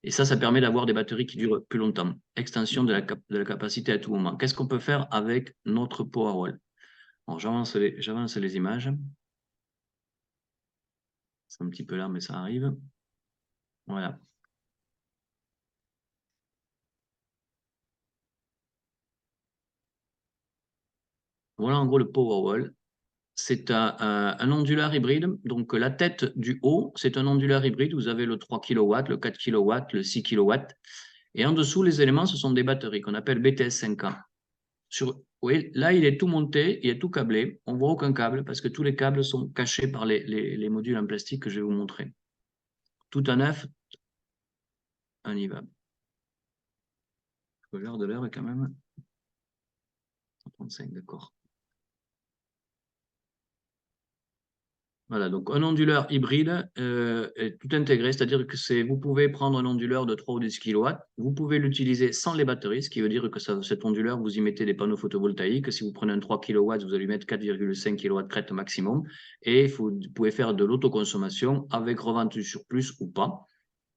Et ça permet d'avoir des batteries qui durent plus longtemps. Extension de la capacité à tout moment. Qu'est-ce qu'on peut faire avec notre Powerwall? J'avance les images. C'est un petit peu là, mais ça arrive. Voilà. Voilà en gros le Powerwall. C'est un onduleur hybride. Donc la tête du haut, c'est un onduleur hybride. Vous avez le 3 kW, le 4 kW, le 6 kW. Et en dessous, les éléments, ce sont des batteries qu'on appelle BTS 5K. Oui, là, il est tout monté, il est tout câblé. On ne voit aucun câble parce que tous les câbles sont cachés par les modules en plastique que je vais vous montrer. Tout à neuf, on y va. L'heure de l'heure est quand même 135, d'accord. Voilà, donc un onduleur hybride est tout intégré, c'est-à-dire que vous pouvez prendre un onduleur de 3 ou 10 kW, vous pouvez l'utiliser sans les batteries, ce qui veut dire que cet onduleur, vous y mettez des panneaux photovoltaïques. Si vous prenez un 3 kW, vous allez mettre 4,5 kW de crête maximum, et vous pouvez faire de l'autoconsommation avec revente du surplus ou pas.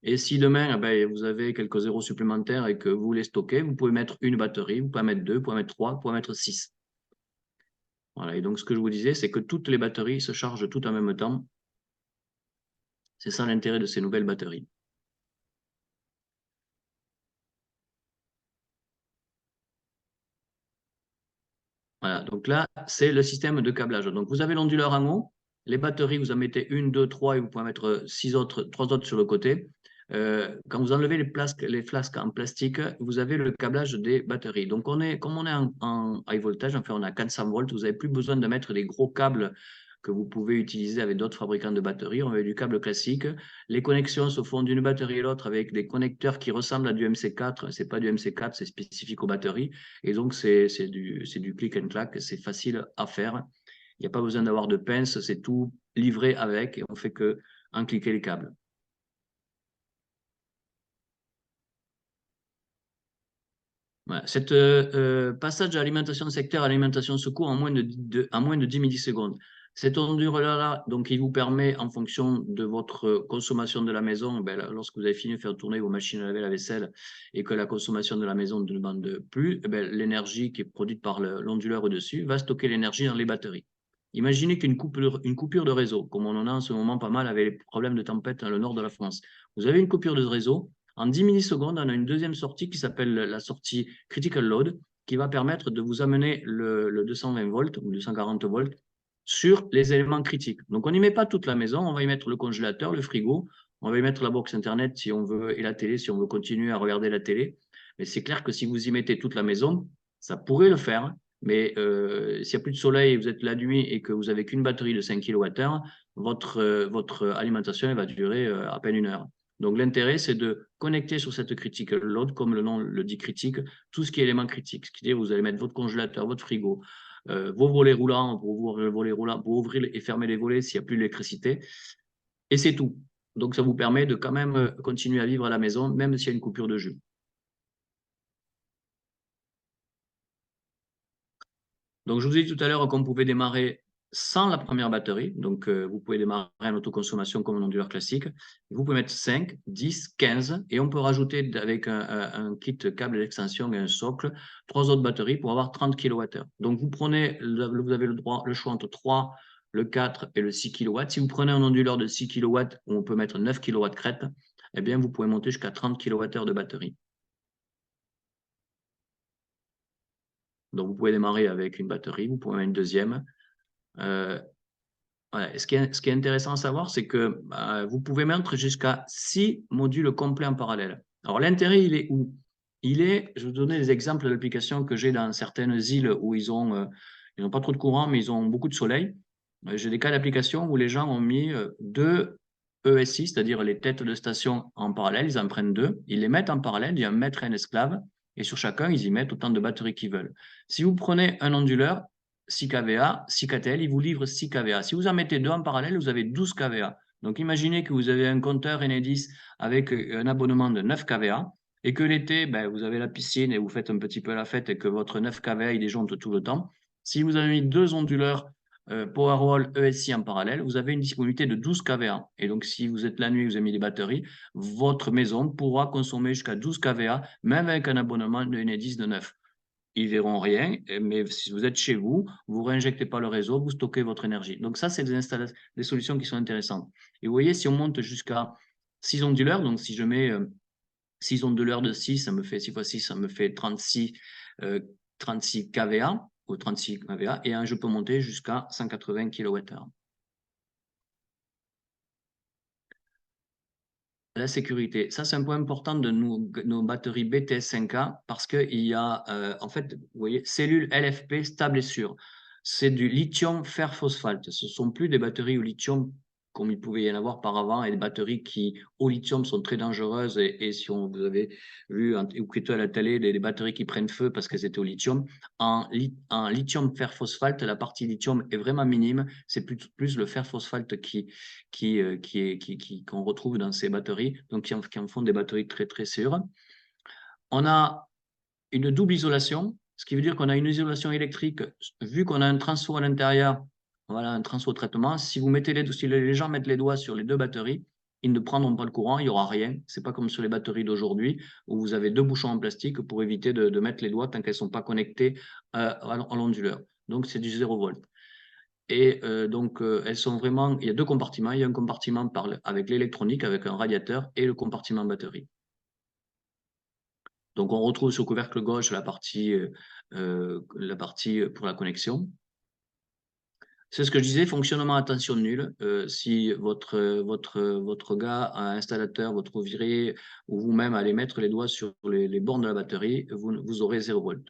Et si demain, vous avez quelques zéros supplémentaires et que vous les stockez, vous pouvez mettre une batterie, vous pouvez mettre deux, vous pouvez mettre trois, vous pouvez mettre 6. Voilà, et donc ce que je vous disais, c'est que toutes les batteries se chargent toutes en même temps. C'est ça l'intérêt de ces nouvelles batteries. Voilà, donc là, c'est le système de câblage. Donc vous avez l'onduleur en haut, les batteries, vous en mettez une, deux, trois, et vous pouvez mettre trois autres sur le côté. Quand vous enlevez les flasques en plastique, vous avez le câblage des batteries. Donc comme on est en high voltage, enfin on a 400 volts, vous n'avez plus besoin de mettre des gros câbles que vous pouvez utiliser avec d'autres fabricants de batteries. On met du câble classique. Les connexions se font d'une batterie à l'autre avec des connecteurs qui ressemblent à du MC4. Ce n'est pas du MC4, c'est spécifique aux batteries. Et donc, c'est du click and clack. C'est facile à faire. Il n'y a pas besoin d'avoir de pince. C'est tout livré avec et on ne fait qu'en cliquer les câbles. Voilà. Cette passage de l'alimentation secteur à l'alimentation secours en moins de 10 millisecondes. Cet onduleur-là, donc, il vous permet, en fonction de votre consommation de la maison, lorsque vous avez fini de faire tourner vos machines à laver, la vaisselle, et que la consommation de la maison ne demande plus, l'énergie qui est produite par l'onduleur au-dessus va stocker l'énergie dans les batteries. Imaginez qu'une coupure de réseau, comme on en a en ce moment pas mal avec les problèmes de tempête dans le nord de la France. Vous avez une coupure de réseau. En 10 millisecondes, on a une deuxième sortie qui s'appelle la sortie Critical Load, qui va permettre de vous amener le 220 volts ou 240 volts sur les éléments critiques. Donc, on n'y met pas toute la maison, on va y mettre le congélateur, le frigo, On va y mettre la box Internet si on veut et la télé, si on veut continuer à regarder la télé. Mais c'est clair que si vous y mettez toute la maison, ça pourrait le faire. Mais s'il n'y a plus de soleil, vous êtes la nuit et que vous n'avez qu'une batterie de 5 kWh, votre alimentation elle va durer à peine 1 heure. Donc l'intérêt, c'est de connecter sur cette critical load, comme le nom le dit critique, tout ce qui est élément critique. Ce qui dit, vous allez mettre votre congélateur, votre frigo, vos volets roulants pour ouvrir le volet roulant, pour ouvrir et fermer les volets s'il n'y a plus d'électricité. Et c'est tout. Donc ça vous permet de quand même continuer à vivre à la maison, même s'il y a une coupure de jus. Donc, je vous ai dit tout à l'heure qu'on pouvait démarrer sans la première batterie. Donc, vous pouvez démarrer en autoconsommation comme un onduleur classique. Vous pouvez mettre 5, 10, 15 et on peut rajouter avec un kit câble d'extension et un socle 3 autres batteries pour avoir 30 kWh. Donc, vous avez le choix entre 3, le 4 et le 6 kW. Si vous prenez un onduleur de 6 kW où on peut mettre 9 kW de crête, eh bien, vous pouvez monter jusqu'à 30 kWh de batterie. Donc, vous pouvez démarrer avec une batterie, vous pouvez mettre une deuxième. Voilà. Ce qui est intéressant à savoir, c'est que vous pouvez mettre jusqu'à 6 modules complets en parallèle. Alors, l'intérêt, il est où? Je vais vous donner des exemples d'applications que j'ai dans certaines îles où ils n'ont pas trop de courant, mais ils ont beaucoup de soleil. J'ai des cas d'application où les gens ont mis 2 ESI, c'est-à-dire les têtes de station en parallèle. Ils en prennent 2, ils les mettent en parallèle, il y a un maître et un esclave, et sur chacun, ils y mettent autant de batteries qu'ils veulent. Si vous prenez un onduleur, 6 kVA, 6 KTL, il vous livre 6 kVA. Si vous en mettez 2 en parallèle, vous avez 12 kVA. Donc, imaginez que vous avez un compteur Enedis avec un abonnement de 9 kVA et que l'été, vous avez la piscine et vous faites un petit peu la fête et que votre 9 kVA, il déjonte tout le temps. Si vous avez mis 2 onduleurs Powerwall ESI en parallèle, vous avez une disponibilité de 12 kVA. Et donc, si vous êtes la nuit et vous avez mis des batteries, votre maison pourra consommer jusqu'à 12 kVA, même avec un abonnement de Enedis de 9. Ils verront rien, mais si vous êtes chez vous, vous ne réinjectez pas le réseau, vous stockez votre énergie. Donc ça, c'est des solutions qui sont intéressantes. Et vous voyez, si on monte jusqu'à 6 onduleurs, donc si je mets 6 onduleurs de 6, ça me fait 6 x 6, ça me fait 36 kVA ou 36 kVA, et je peux monter jusqu'à 180 kWh. La sécurité, ça c'est un point important de nos batteries BTS 5K parce qu'il y a en fait, vous voyez, cellules LFP stable et sûre. C'est du lithium fer phosphate. Ce ne sont plus des batteries au lithium comme il pouvait y en avoir par avant et des batteries qui au lithium sont très dangereuses et si vous avez vu ou plutôt à la télé des batteries qui prennent feu parce qu'elles étaient au lithium. En lithium fer phosphate, la partie lithium est vraiment minime. C'est plus le fer phosphate qu'on retrouve dans ces batteries, donc qui en font des batteries très très sûres. On a une double isolation, ce qui veut dire qu'on a une isolation électrique, vu qu'on a un transfo à l'intérieur, voilà un transfo traitement. Si les gens mettent les doigts sur les 2 batteries, ils ne prendront pas le courant, il n'y aura rien. Ce n'est pas comme sur les batteries d'aujourd'hui où vous avez 2 bouchons en plastique pour éviter de mettre les doigts tant qu'elles ne sont pas connectées à l'onduleur. Donc c'est du 0 volt. Et donc, elles sont vraiment. Il y a 2 compartiments. Il y a un compartiment avec l'électronique, avec un radiateur, et le compartiment batterie. Donc, on retrouve sur le couvercle gauche la partie pour la connexion. C'est ce que je disais, fonctionnement à tension nulle. Si votre gars, installateur, votre ouvrier, ou vous-même allez mettre les doigts sur les bornes de la batterie, vous aurez 0 volt.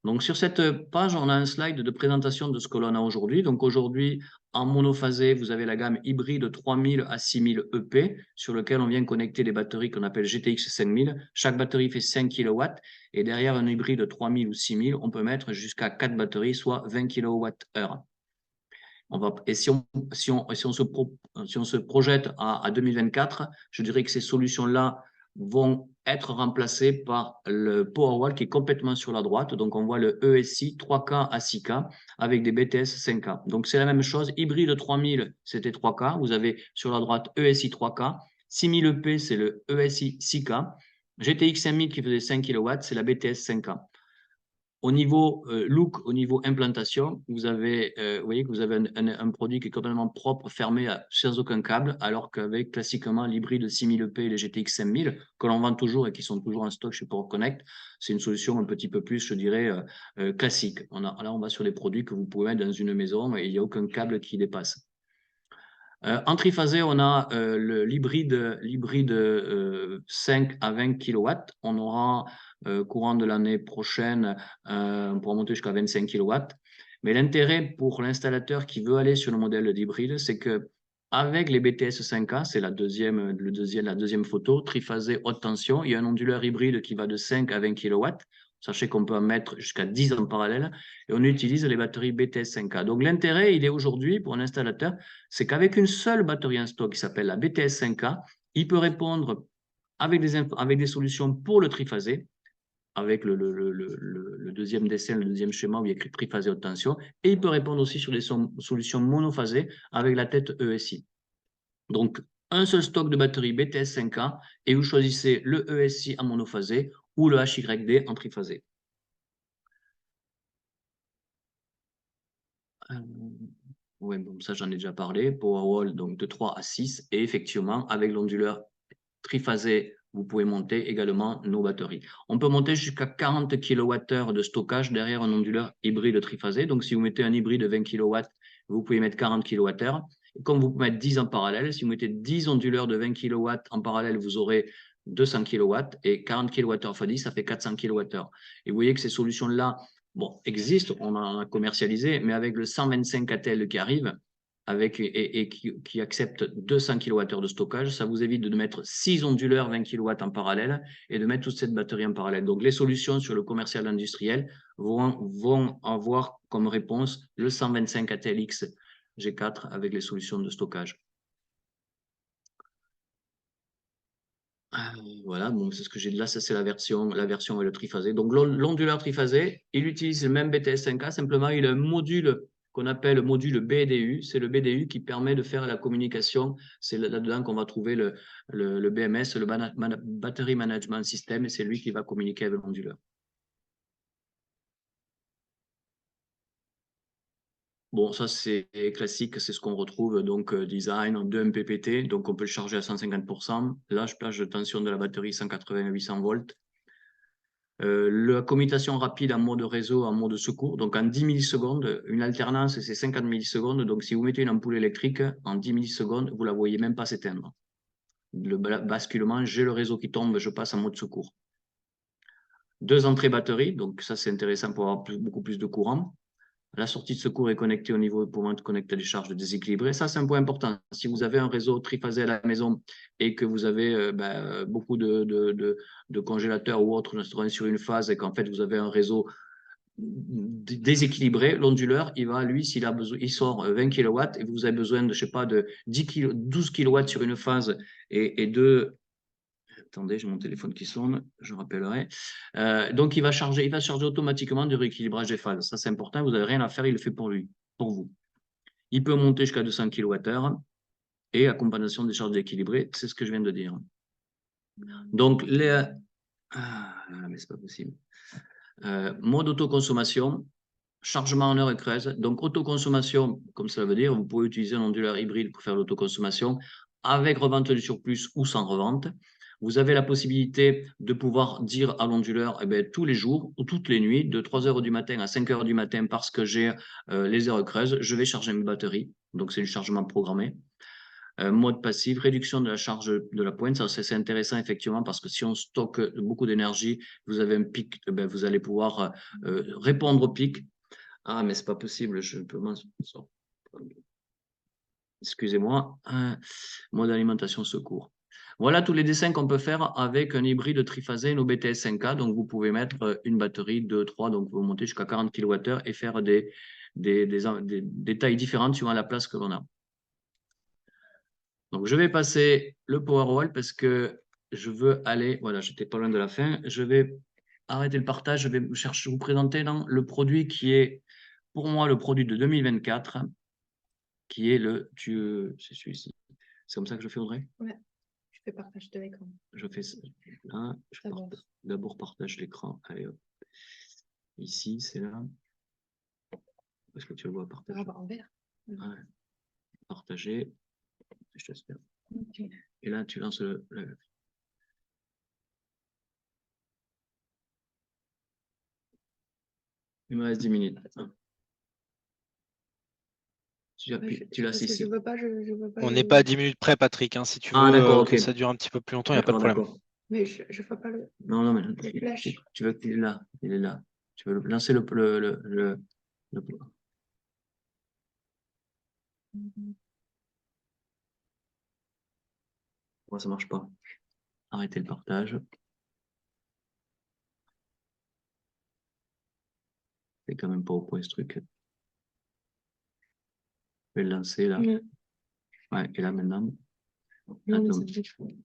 Donc, sur cette page, on a un slide de présentation de ce que l'on a aujourd'hui. Donc, aujourd'hui, en monophasé, vous avez la gamme hybride 3000 à 6000 EP sur lequel on vient connecter les batteries qu'on appelle GTX 5000. Chaque batterie fait 5 kW et derrière un hybride 3000 ou 6000, on peut mettre jusqu'à 4 batteries, soit 20 kWh. Et si on se projette à 2024, je dirais que ces solutions-là vont être remplacées par le Powerwall qui est complètement sur la droite. Donc, on voit le ESI 3K à 6K avec des BTS 5K. Donc, c'est la même chose. Hybride 3000, c'était 3K. Vous avez sur la droite ESI 3K. 6000 EP, c'est le ESI 6K. GTX 5000 qui faisait 5 kW, c'est la BTS 5K. Au niveau look, au niveau implantation, vous voyez que vous avez un produit qui est complètement propre, fermé sans aucun câble, alors qu'avec classiquement l'hybride 6000 EP et les GTX 5000, que l'on vend toujours et qui sont toujours en stock chez PowerConnect, c'est une solution un petit peu plus, je dirais, classique. Là, on va sur les produits que vous pouvez mettre dans une maison et il n'y a aucun câble qui dépasse. En triphasé, on a l'hybride 5 à 20 kW. On aura courant de l'année prochaine, on pourra monter jusqu'à 25 kW. Mais l'intérêt pour l'installateur qui veut aller sur le modèle d'hybride, c'est que avec les BTS 5A, c'est la deuxième photo, triphasé haute tension, il y a un onduleur hybride qui va de 5 à 20 kW. Sachez qu'on peut en mettre jusqu'à 10 en parallèle et on utilise les batteries BTS 5A. Donc l'intérêt, il est aujourd'hui pour un installateur, c'est qu'avec une seule batterie en stock qui s'appelle la BTS 5A, il peut répondre avec des solutions pour le triphasé, avec le deuxième dessin, le deuxième schéma où il y a écrit triphasé haute tension, et il peut répondre aussi sur des solutions monophasées avec la tête ESI. Donc, un seul stock de batterie BTS 5A et vous choisissez le ESI en monophasé ou le HYD en triphasé. Oui, bon, ça j'en ai déjà parlé. Powerwall, donc de 3 à 6. Et effectivement, avec l'onduleur triphasé, vous pouvez monter également nos batteries. On peut monter jusqu'à 40 kWh de stockage derrière un onduleur hybride triphasé. Donc, si vous mettez un hybride de 20 kW, vous pouvez mettre 40 kWh. Comme vous pouvez mettre 10 en parallèle, si vous mettez 10 onduleurs de 20 kW en parallèle, vous aurez 200 kW et 40 kWh x 10, ça fait 400 kWh. Et vous voyez que ces solutions-là, bon, existent, on en a commercialisé, mais avec le 125 ATL qui arrive, et qui accepte 200 kWh de stockage, ça vous évite de mettre 6 onduleurs 20 kW en parallèle et de mettre toute cette batterie en parallèle. Donc, les solutions sur le commercial industriel vont avoir comme réponse le 125 ATLX G4 avec les solutions de stockage. Voilà, donc c'est ce que j'ai là, ça c'est la version avec le triphasé. Donc l'onduleur triphasé, il utilise le même BTS 5A, simplement il a un module qu'on appelle le module BDU. C'est le BDU qui permet de faire la communication. C'est là-dedans qu'on va trouver le BMS, le Battery Management System, et c'est lui qui va communiquer avec l'onduleur. Bon, ça c'est classique, c'est ce qu'on retrouve, donc design de MPPT, donc on peut le charger à 150%, plage de tension de la batterie 180 à 800 volts. La commutation rapide en mode réseau, en mode secours, donc en 10 millisecondes, une alternance c'est 50 millisecondes, donc si vous mettez une ampoule électrique, en 10 millisecondes, vous ne la voyez même pas s'éteindre. Le basculement, j'ai le réseau qui tombe, je passe en mode secours. 2 entrées batterie, donc ça c'est intéressant pour avoir beaucoup plus de courant. La sortie de secours est connectée au niveau pour connecter les charges déséquilibrées. Ça, c'est un point important. Si vous avez un réseau triphasé à la maison et que vous avez beaucoup de congélateurs ou autres sur une phase et qu'en fait, vous avez un réseau déséquilibré, l'onduleur, il va, lui, s'il a besoin, il sort 20 kW et vous avez besoin de, je sais pas, de 12 kW sur une phase et de attendez, j'ai mon téléphone qui sonne, je rappellerai. Donc, il va charger automatiquement du rééquilibrage des phases. Ça, c'est important. Vous n'avez rien à faire, il le fait pour lui, pour vous. Il peut monter jusqu'à 200 kWh et accompagnation des charges déséquilibrées, c'est ce que je viens de dire. Donc, mais c'est pas possible. Mode autoconsommation, chargement en heure creuse. Donc, autoconsommation, comme ça veut dire, vous pouvez utiliser un onduleur hybride pour faire l'autoconsommation avec revente du surplus ou sans revente. Vous avez la possibilité de pouvoir dire à l'onduleur tous les jours ou toutes les nuits, de 3 h du matin à 5 h du matin, parce que j'ai les heures creuses, je vais charger mes batteries. Donc, c'est du chargement programmé. Mode passif, réduction de la charge de la pointe. Ça, c'est intéressant, effectivement, parce que si on stocke beaucoup d'énergie, vous avez un pic, vous allez pouvoir répondre au pic. Ah, mais c'est pas possible, je peux m'en sortir. Excusez-moi. Mode alimentation secours. Voilà tous les dessins qu'on peut faire avec un hybride triphasé, nos BTS 5K. Donc, vous pouvez mettre une batterie 2, 3, donc vous montez jusqu'à 40 kWh et faire des tailles différentes suivant la place que l'on a. Donc, je vais passer le Powerwall parce que je veux aller, voilà, j'étais pas loin de la fin. Je vais arrêter le partage, je vais vous présenter le produit qui est, pour moi, le produit de 2024, qui est c'est celui-ci. C'est comme ça que je fais, Audrey? Ouais, je fais partage de l'écran. Je fais là, d'abord partage l'écran. Allez, hop. Ici, c'est là. Est-ce que tu le vois partager? En vert. Ouais. Partager. Je t'espère. Okay. Et là, tu lances le... Il me reste 10 minutes. Tu l'as Parce que ici. je veux pas, je veux pas On n'est pas à le... 10 minutes près, Patrick, hein. Si tu Ah, veux d'accord, que ok. ça dure un petit peu plus longtemps, il n'y a pas de D'accord, problème. d'accord. Mais je veux pas le... Non, non, mais le flash. tu veux qu'il est là. Il est là. Tu veux lancer le Pourquoi ça marche pas? Arrêtez le partage. C'est quand même pas au point ce truc. Je vais le lancer là. Ouais. Ouais, et là maintenant. Non, mais Attends. ça me fait- ouais.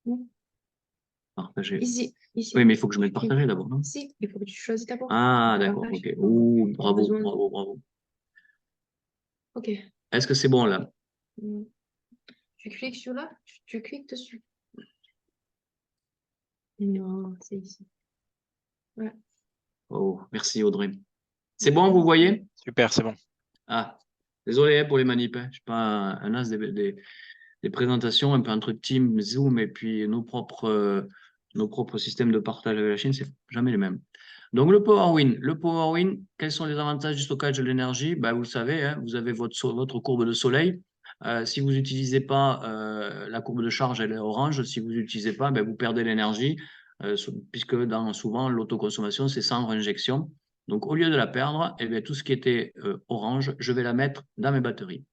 Non. Partager. Ici. Oui, mais il faut que je mette Tu cliques. partager d'abord, non? Si, il faut que tu choisis d'abord. Ah, Le d'accord, partage. ok. Donc, Ouh, il y a bravo, besoin... bravo, bravo. Ok. Est-ce que c'est bon là? Tu cliques sur là, tu cliques dessus. Non, c'est ici. Ouais. Oh, merci Audrey. C'est bon, vous voyez? Super, c'est bon. Ah, désolé pour les manips. Hein. Je ne suis pas un as des présentations, un peu entre Teams, Zoom et puis nos propres systèmes de partage avec la Chine, c'est jamais les mêmes. Donc le PowerWin. Le PowerWin, quels sont les avantages du stockage de l'énergie? Ben, vous le savez, hein, vous avez votre courbe de soleil. Si vous n'utilisez pas la courbe de charge, elle est orange. Si vous n'utilisez pas, ben, vous perdez l'énergie, puisque souvent l'autoconsommation, c'est sans injection. Donc au lieu de la perdre, eh bien, tout ce qui était orange, je vais la mettre dans mes batteries.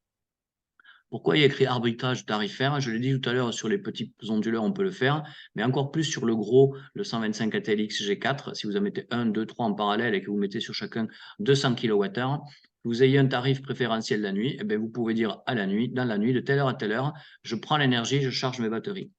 Pourquoi il y a écrit arbitrage tarifaire? Je l'ai dit tout à l'heure, sur les petits onduleurs, on peut le faire, mais encore plus sur le gros, le 125 ATLX G4. Si vous en mettez 1, 2, 3 en parallèle et que vous mettez sur chacun 200 kWh, que vous ayez un tarif préférentiel la nuit, eh bien, vous pouvez dire à la nuit, dans la nuit, de telle heure à telle heure, je prends l'énergie, je charge mes batteries.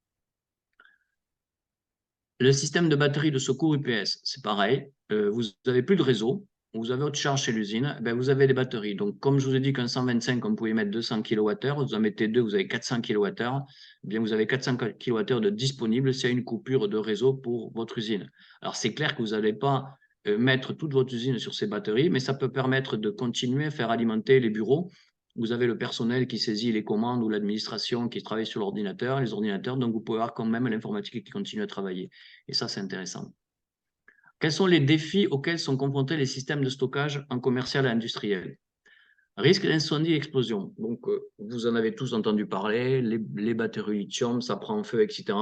Le système de batterie de secours UPS, c'est pareil. Vous n'avez plus de réseau, vous avez votre charge chez l'usine, ben vous avez des batteries. Donc, comme je vous ai dit qu'un 125, on pouvait mettre 200 kWh, vous en mettez deux, vous avez 400 kWh, bien vous avez 400 kWh de disponible s'il y a une coupure de réseau pour votre usine. Alors, c'est clair que vous n'allez pas mettre toute votre usine sur ces batteries, mais ça peut permettre de continuer à faire alimenter les bureaux. Vous avez le personnel qui saisit les commandes ou l'administration qui travaille sur l'ordinateur, les ordinateurs, donc vous pouvez avoir quand même l'informatique qui continue à travailler. Et ça, c'est intéressant. Quels sont les défis auxquels sont confrontés les systèmes de stockage en commercial et industriel? Risque d'incendie et explosion. Donc, vous en avez tous entendu parler, les batteries lithium, ça prend feu, etc.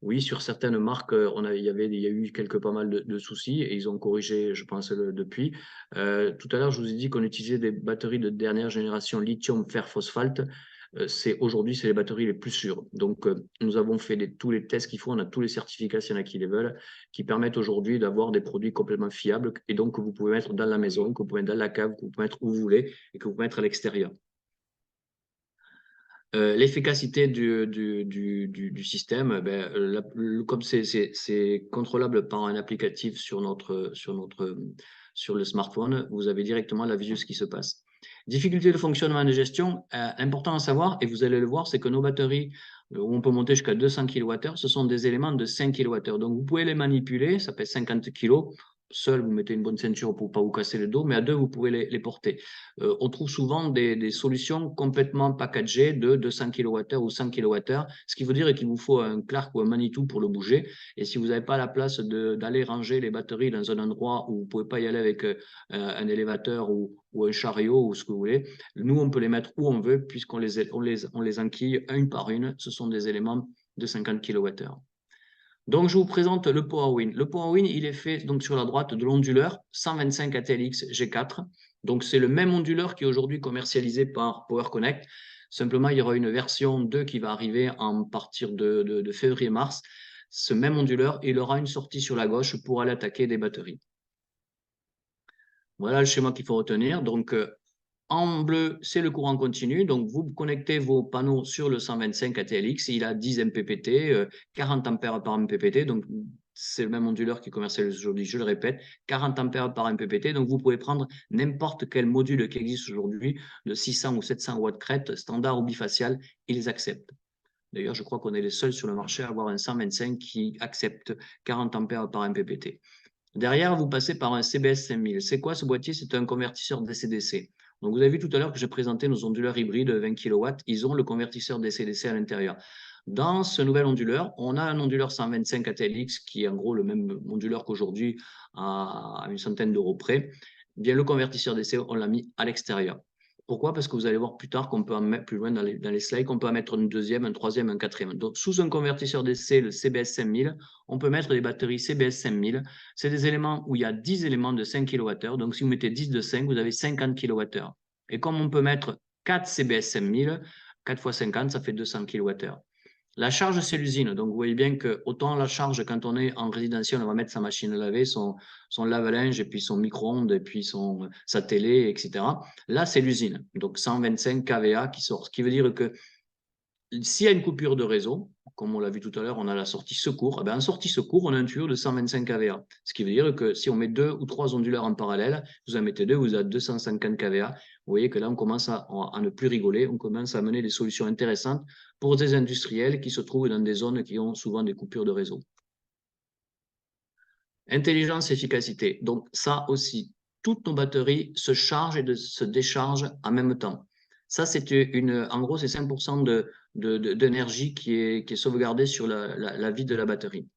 Oui, sur certaines marques, il y a eu pas mal de soucis et ils ont corrigé, je pense, depuis. Tout à l'heure, je vous ai dit qu'on utilisait des batteries de dernière génération lithium fer phosphate. Aujourd'hui, c'est les batteries les plus sûres. Donc, nous avons fait tous les tests qu'il faut, on a tous les certificats, s'il y en a qui les veulent, qui permettent aujourd'hui d'avoir des produits complètement fiables et donc que vous pouvez mettre dans la maison, que vous pouvez mettre dans la cave, que vous pouvez mettre où vous voulez et que vous pouvez mettre à l'extérieur. L'efficacité du système, comme c'est contrôlable par un applicatif sur le smartphone, vous avez directement la visu de ce qui se passe. Difficulté de fonctionnement et de gestion, important à savoir, et vous allez le voir, c'est que nos batteries, où on peut monter jusqu'à 200 kWh, ce sont des éléments de 5 kWh. Donc vous pouvez les manipuler, ça pèse 50 kg. Seul, vous mettez une bonne ceinture pour ne pas vous casser le dos, mais à deux, vous pouvez les porter. On trouve souvent des solutions complètement packagées de 200 kWh ou 100 kWh, ce qui veut dire qu'il vous faut un Clark ou un Manitou pour le bouger. Et si vous n'avez pas la place d'aller ranger les batteries dans un endroit où vous ne pouvez pas y aller avec un élévateur ou un chariot ou ce que vous voulez, nous, on peut les mettre où on veut puisqu'on les enquille une par une. Ce sont des éléments de 50 kWh. Donc, je vous présente le PowerWin. Le PowerWin, il est fait donc sur la droite de l'onduleur 125 ATLX G4. Donc, c'est le même onduleur qui est aujourd'hui commercialisé par PowerConnect. Simplement, il y aura une version 2 qui va arriver à partir de février-mars. Ce même onduleur, il aura une sortie sur la gauche pour aller attaquer des batteries. Voilà le schéma qu'il faut retenir. Donc, en bleu, c'est le courant continu. Donc, vous connectez vos panneaux sur le 125 ATLX. Il a 10 MPPT, 40 ampères par MPPT. Donc, c'est le même onduleur qui est commercialisé aujourd'hui, je le répète, 40 ampères par MPPT. Donc, vous pouvez prendre n'importe quel module qui existe aujourd'hui de 600 ou 700 watts crête, standard ou bifacial, ils acceptent. D'ailleurs, je crois qu'on est les seuls sur le marché à avoir un 125 qui accepte 40 ampères par MPPT. Derrière, vous passez par un CBS 5000. C'est quoi ce boîtier? C'est un convertisseur DC-DC. Donc, vous avez vu tout à l'heure que j'ai présenté nos onduleurs hybrides 20 kW. Ils ont le convertisseur DC-DC à l'intérieur. Dans ce nouvel onduleur, on a un onduleur 125 ATLX qui est en gros le même onduleur qu'aujourd'hui à une centaine d'euros près. Bien, le convertisseur d'essai, on l'a mis à l'extérieur. Pourquoi? Parce que vous allez voir plus tard qu'on peut en mettre plus loin dans les slides, qu'on peut en mettre un deuxième, un troisième, un quatrième. Donc, sous un convertisseur d'essai, le CBS 5000, on peut mettre des batteries CBS 5000. C'est des éléments où il y a 10 éléments de 5 kWh. Donc, si vous mettez 10 de 5, vous avez 50 kWh. Et comme on peut mettre 4 CBS 5000, 4 x 50, ça fait 200 kWh. La charge, c'est l'usine. Donc, vous voyez bien que autant la charge, quand on est en résidentiel, on va mettre sa machine à laver, son lave-linge, et puis son micro-ondes, et puis sa télé, etc. Là, c'est l'usine. Donc, 125 kVA qui sort. Ce qui veut dire que s'il y a une coupure de réseau, comme on l'a vu tout à l'heure, on a la sortie secours. Eh bien, en sortie secours, on a un tuyau de 125 kVA. Ce qui veut dire que si on met 2 ou 3 onduleurs en parallèle, vous en mettez 2, vous avez 250 kVA. Vous voyez que là, on commence à ne plus rigoler. On commence à amener des solutions intéressantes pour des industriels qui se trouvent dans des zones qui ont souvent des coupures de réseau. Intelligence, efficacité. Donc, ça aussi, toutes nos batteries se chargent et se déchargent en même temps. Ça, c'est en gros, c'est 5% d'énergie qui est sauvegardée sur la vie de la batterie.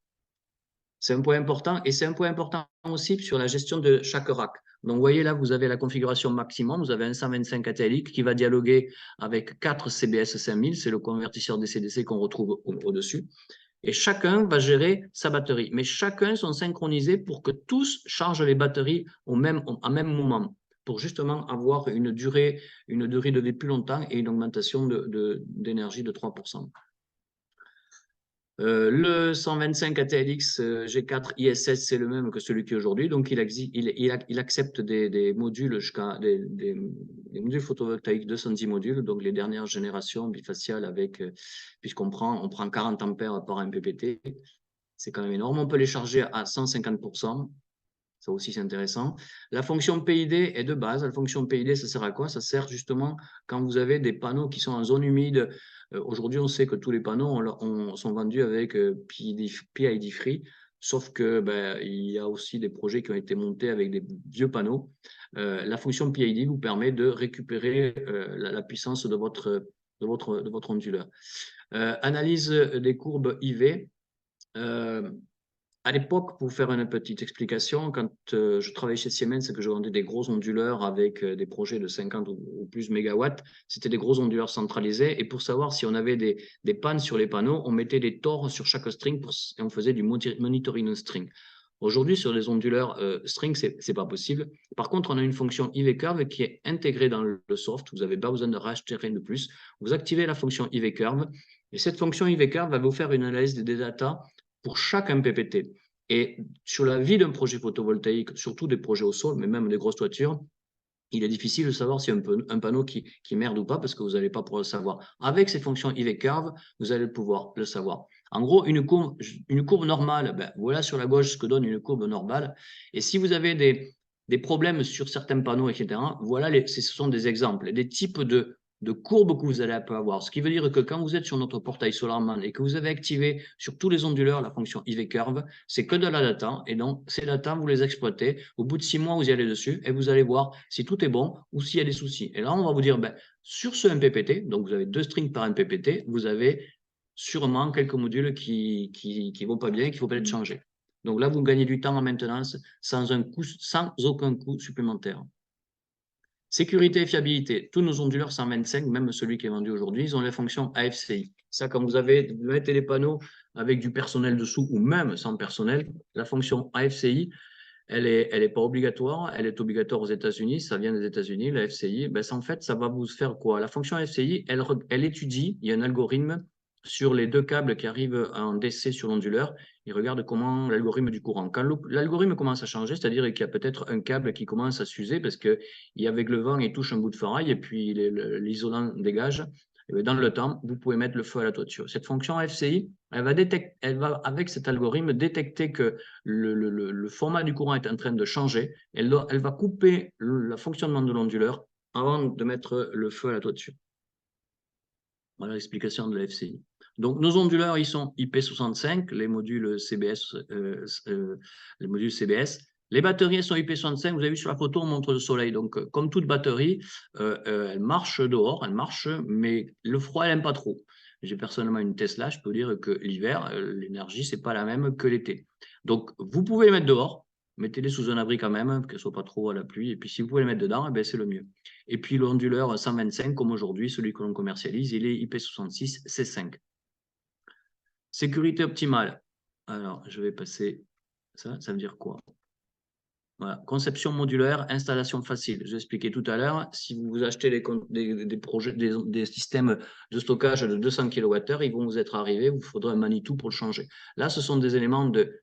C'est un point important et c'est un point important aussi sur la gestion de chaque rack. Donc, vous voyez là, vous avez la configuration maximum, vous avez un 125 ATLX qui va dialoguer avec 4 CBS 5000, c'est le convertisseur DC-DC qu'on retrouve au-dessus. Et chacun va gérer sa batterie. Mais chacun sont synchronisés pour que tous chargent les batteries en même moment, pour justement avoir une durée de vie plus longtemps et une augmentation d'énergie de 3%. Le 125 ATLX G4 ISS, c'est le même que celui qui est aujourd'hui. Donc, il accepte des modules des modules photovoltaïques 210 modules, donc les dernières générations bifaciales avec, puisqu'on prend 40 ampères par MPPT. C'est quand même énorme. On peut les charger à 150%. Ça aussi, c'est intéressant. La fonction PID est de base. La fonction PID, ça sert à quoi? Ça sert justement quand vous avez des panneaux qui sont en zone humide. Aujourd'hui, on sait que tous les panneaux sont vendus avec PID free, sauf que il y a aussi des projets qui ont été montés avec des vieux panneaux. La fonction PID vous permet de récupérer la puissance de votre onduleur. Analyse des courbes IV. À l'époque, pour faire une petite explication, quand je travaillais chez Siemens et que je vendais des gros onduleurs avec des projets de 50 ou plus mégawatts, c'était des gros onduleurs centralisés. Et pour savoir si on avait des pannes sur les panneaux, on mettait des tors sur chaque string et on faisait du monitoring string. Aujourd'hui, sur les onduleurs string, c'est pas possible. Par contre, on a une fonction IV Curve qui est intégrée dans le soft. Vous n'avez pas besoin de racheter rien de plus. Vous activez la fonction IV Curve et cette fonction IV Curve va vous faire une analyse des datas pour chaque MPPT. Et sur la vie d'un projet photovoltaïque, surtout des projets au sol, mais même des grosses toitures, il est difficile de savoir si un panneau qui merde ou pas, parce que vous n'allez pas pouvoir le savoir. Avec ces fonctions IV Curve, vous allez pouvoir le savoir. En gros, une courbe normale, voilà sur la gauche ce que donne une courbe normale. Et si vous avez des problèmes sur certains panneaux, etc., voilà, ce sont des exemples, des types de courbes que vous allez avoir. Ce qui veut dire que quand vous êtes sur notre portail SolarMan et que vous avez activé sur tous les onduleurs la fonction IV Curve, c'est que de la data. Et donc, ces data, vous les exploitez. Au bout de 6 mois, vous y allez dessus et vous allez voir si tout est bon ou s'il y a des soucis. Et là, on va vous dire, sur ce MPPT, donc vous avez 2 strings par MPPT, vous avez sûrement quelques modules qui ne vont pas bien et qu'il faut peut-être changer. Donc là, vous gagnez du temps en maintenance sans aucun coût supplémentaire. Sécurité et fiabilité. Tous nos onduleurs 125, même celui qui est vendu aujourd'hui, ils ont la fonction AFCI. Ça, quand vous mettez les panneaux avec du personnel dessous ou même sans personnel, la fonction AFCI, elle est pas obligatoire. Elle est obligatoire aux États-Unis. Ça vient des États-Unis, la FCI. En fait, ça va vous faire quoi? La fonction FCI, elle étudie. Il y a un algorithme sur les 2 câbles qui arrivent en DC sur l'onduleur. Il regarde comment l'algorithme du courant. Quand l'algorithme commence à changer, c'est-à-dire qu'il y a peut-être un câble qui commence à s'user parce qu'avec le vent, il touche un bout de ferraille et puis l'isolant dégage. Et dans le temps, vous pouvez mettre le feu à la toiture. Cette fonction FCI, elle va avec cet algorithme détecter que le format du courant est en train de changer. Elle va couper le fonctionnement de l'onduleur avant de mettre le feu à la toiture. Voilà l'explication de la FCI. Donc, nos onduleurs, ils sont IP65, les modules CBS. Les batteries, elles sont IP65. Vous avez vu sur la photo, on montre le soleil. Donc, comme toute batterie, elle marche dehors, elle marche, mais le froid, elle n'aime pas trop. j'ai personnellement une Tesla, je peux dire que l'hiver, l'énergie, ce n'est pas la même que l'été. Donc, vous pouvez les mettre dehors, mettez-les sous un abri quand même, qu'elles ne soient pas trop à la pluie. Et puis, si vous pouvez les mettre dedans, c'est le mieux. Et puis, l'onduleur 125, comme aujourd'hui, celui que l'on commercialise, il est IP66 C5. Sécurité optimale. Alors, je vais passer ça. Ça veut dire quoi? Voilà. Conception modulaire, installation facile. Je expliqué tout à l'heure, si vous achetez des systèmes de stockage de 200 kWh, ils vont vous être arrivés, vous faudra un Manitou pour le changer. Là, ce sont des éléments de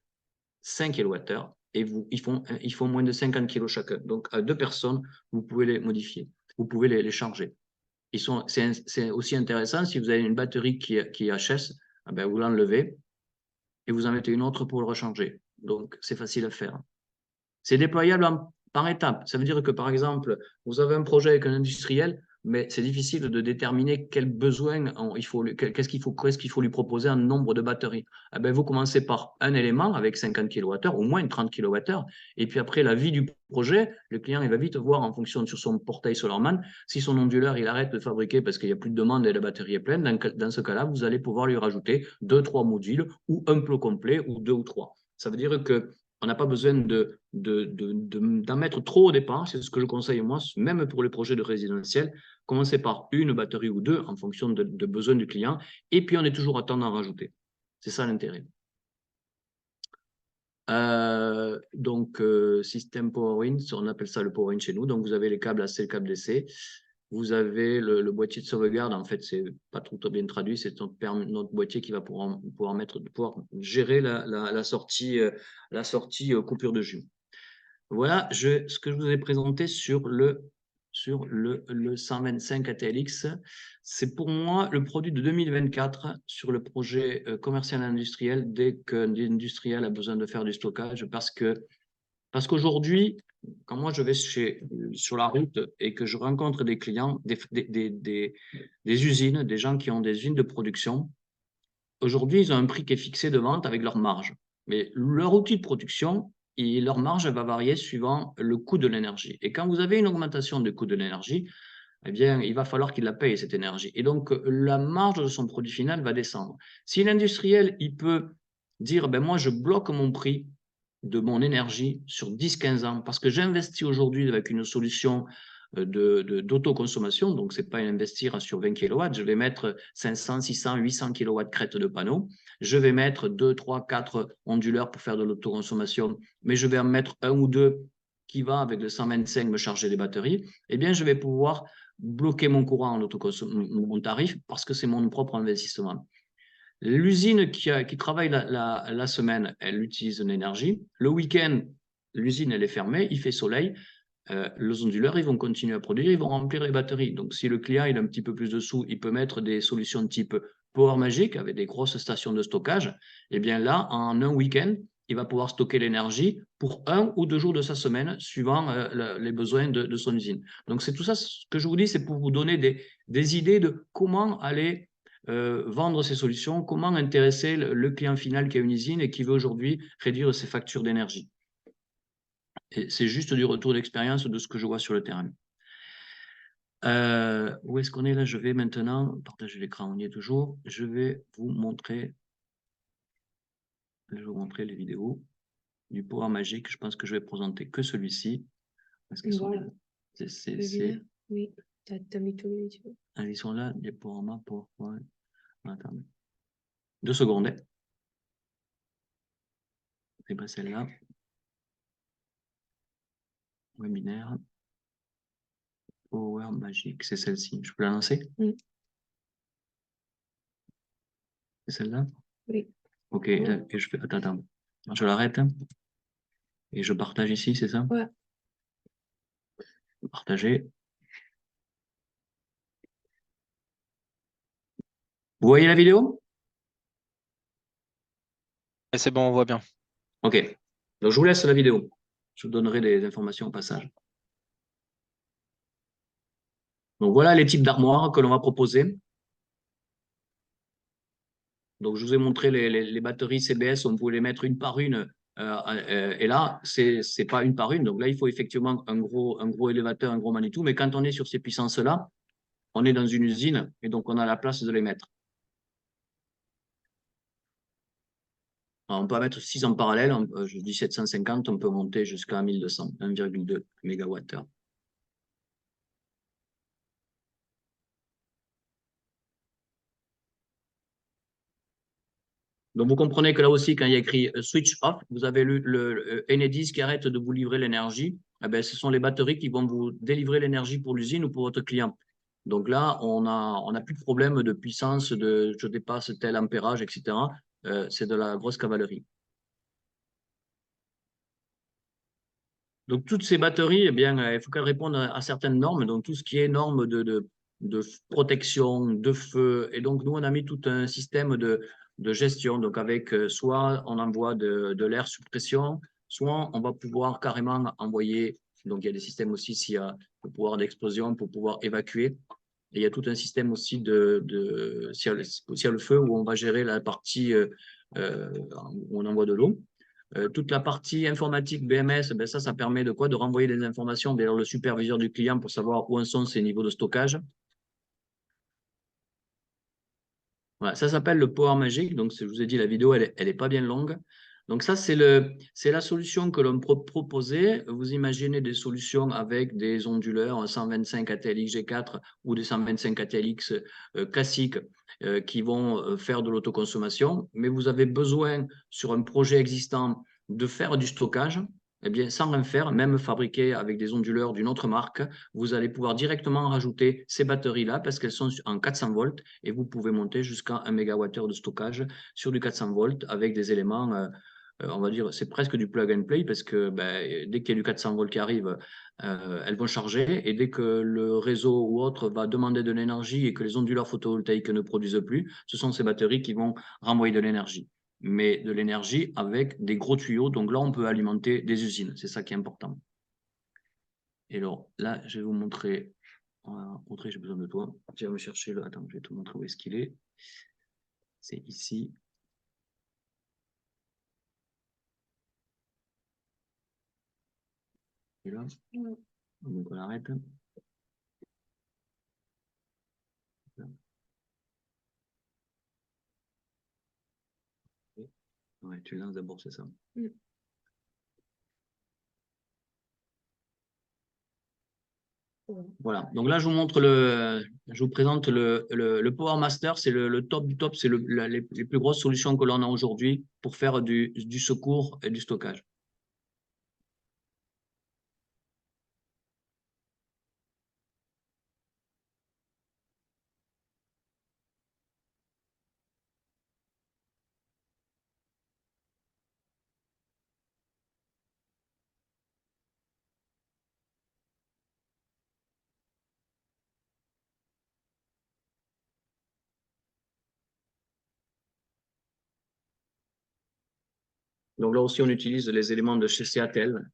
5 kWh et ils font moins de 50 kg chacun. Donc, à 2 personnes, vous pouvez les modifier, vous pouvez les charger. C'est aussi intéressant, si vous avez une batterie qui est HS, vous l'enlevez et vous en mettez une autre pour le recharger. Donc, c'est facile à faire. C'est déployable par étapes. Ça veut dire que, par exemple, vous avez un projet avec un industriel, mais c'est difficile de déterminer quel besoin qu'est-ce qu'il faut lui proposer en nombre de batteries. Vous commencez par un élément avec 50 kWh, au moins 30 kWh, et puis après la vie du projet, le client il va vite voir en fonction sur son portail Solarman, si son onduleur il arrête de fabriquer parce qu'il n'y a plus de demande et la batterie est pleine, dans ce cas-là, vous allez pouvoir lui rajouter 2-3 modules ou un plot complet ou 2 ou 3. Ça veut dire que on n'a pas besoin d'en mettre trop au départ, c'est ce que je conseille moi, même pour les projets de résidentiel. Commencez par une batterie ou deux en fonction de besoins du client, et puis on est toujours à temps d'en rajouter. C'est ça l'intérêt. Système PowerWin, on appelle ça le PowerWin chez nous. Donc, vous avez les câbles AC, le câble DC. Vous avez le boîtier de sauvegarde. En fait, c'est pas trop bien traduit. C'est notre boîtier qui va pouvoir gérer la sortie coupure de jus. Voilà ce que je vous ai présenté sur le 125 ATLX. C'est pour moi le produit de 2024 sur le projet commercial industriel dès qu'un industriel a besoin de faire du stockage parce qu'aujourd'hui, quand moi je vais sur la route et que je rencontre des clients, des usines, des gens qui ont des usines de production, aujourd'hui, ils ont un prix qui est fixé de vente avec leur marge. Mais leur outil de production, et leur marge va varier suivant le coût de l'énergie. Et quand vous avez une augmentation du coût de l'énergie, il va falloir qu'il la paye, cette énergie. Et donc, la marge de son produit final va descendre. Si l'industriel, il peut dire, moi, je bloque mon prix de mon énergie sur 10-15 ans parce que j'investis aujourd'hui avec une solution d'autoconsommation, donc ce n'est pas investir sur 20 kW, je vais mettre 500, 600, 800 kW crête de panneau, je vais mettre 2, 3, 4 onduleurs pour faire de l'autoconsommation, mais je vais en mettre un ou deux qui va avec le 125 me charger les batteries, je vais pouvoir bloquer mon courant mon tarif parce que c'est mon propre investissement. L'usine qui travaille la semaine, elle utilise de l'énergie. Le week-end, l'usine, elle est fermée, il fait soleil. Les onduleurs, ils vont continuer à produire, ils vont remplir les batteries. Donc, si le client il a un petit peu plus de sous, il peut mettre des solutions de type Power Magic avec des grosses stations de stockage. Et bien là, en un week-end, il va pouvoir stocker l'énergie pour 1 ou 2 jours de sa semaine, suivant les besoins de son usine. Donc, c'est tout ça, ce que je vous dis, c'est pour vous donner des idées de comment aller vendre ces solutions, comment intéresser le client final qui a une usine et qui veut aujourd'hui réduire ses factures d'énergie. C'est juste du retour d'expérience de ce que je vois sur le terrain. Où est-ce qu'on est là? Je vais maintenant partager l'écran, on y est toujours. Je vais vous montrer les vidéos du Power Magic. Je pense que je vais présenter que celui-ci. Voilà. Oui, tu as mis tous les vidéos. Ils sont là, les Power PowerPoint. Attendez. 2 secondes. C'est pas celle-là. Webinaire. Power Magic, c'est celle-ci. Je peux la lancer? C'est celle-là? Oui. Ok, et je fais. Attends. Je l'arrête. Et je partage ici, c'est ça? Ouais. Partager. Vous voyez la vidéo? C'est bon, on voit bien. Ok. Donc, je vous laisse la vidéo. Je vous donnerai des informations au passage. Donc, voilà les types d'armoires que l'on va proposer. Donc, je vous ai montré les batteries CBS, on pouvait les mettre une par une. Et là, c'est pas une par une. Donc là, il faut effectivement un gros élévateur, un gros Manitou. Mais quand on est sur ces puissances-là, on est dans une usine et donc on a la place de les mettre. Alors, on peut en mettre 6 en parallèle. Je dis 750, on peut monter jusqu'à 1200, 1,2 MWh. Donc, vous comprenez que là aussi, quand il y a écrit switch off, vous avez le Enedis qui arrête de vous livrer l'énergie. Eh bien, ce sont les batteries qui vont vous délivrer l'énergie pour l'usine ou pour votre client. Donc là, on n'a plus de problème de puissance, de je dépasse tel ampérage, etc. C'est de la grosse cavalerie. Donc, toutes ces batteries, eh bien, il faut qu'elles répondent à certaines normes. Donc, tout ce qui est normes de protection, de feu. Et donc, nous, on a mis tout un système de gestion. Donc, avec soit on envoie de l'air sous pression, soit on va pouvoir carrément envoyer. Donc, il y a des systèmes aussi s'il y a le pouvoir d'explosion pour pouvoir évacuer. Et il y a tout un système aussi s'il y a le feu où on va gérer la partie où on envoie de l'eau. Toute la partie informatique BMS, ben ça permet de quoi? De renvoyer des informations vers le superviseur du client pour savoir où en sont ses niveaux de stockage. Voilà, ça s'appelle le Power Magic. Donc, je vous ai dit, la vidéo, elle est pas bien longue. Donc, ça, c'est la solution que l'on proposait. Vous imaginez des solutions avec des onduleurs 125 ATLX G4 ou des 125 ATLX classiques qui vont faire de l'autoconsommation. Mais vous avez besoin, sur un projet existant, de faire du stockage. Eh bien, sans rien faire, même fabriqué avec des onduleurs d'une autre marque, vous allez pouvoir directement rajouter ces batteries-là parce qu'elles sont en 400 volts et vous pouvez monter jusqu'à 1 MWh de stockage sur du 400 volts avec des éléments, on va dire, c'est presque du plug and play parce que ben, dès qu'il y a du 400 volts qui arrive, elles vont charger et dès que le réseau ou autre va demander de l'énergie et que les onduleurs photovoltaïques ne produisent plus, ce sont ces batteries qui vont renvoyer de l'énergie. Mais de l'énergie avec des gros tuyaux. Donc là, on peut alimenter des usines. C'est ça qui est important. Et alors là, je vais vous montrer. Audrey, j'ai besoin de toi. Tu vas me chercher le. Attends, je vais te montrer où est-ce qu'il est. C'est ici. Et là. Donc on arrête. Ouais, tu lances d'abord, c'est ça. Voilà. Donc là, je vous présente le Power Master. C'est le top du top. C'est les plus grosses solutions que l'on a aujourd'hui pour faire du secours et du stockage. Donc là aussi, on utilise les éléments de chez CATL.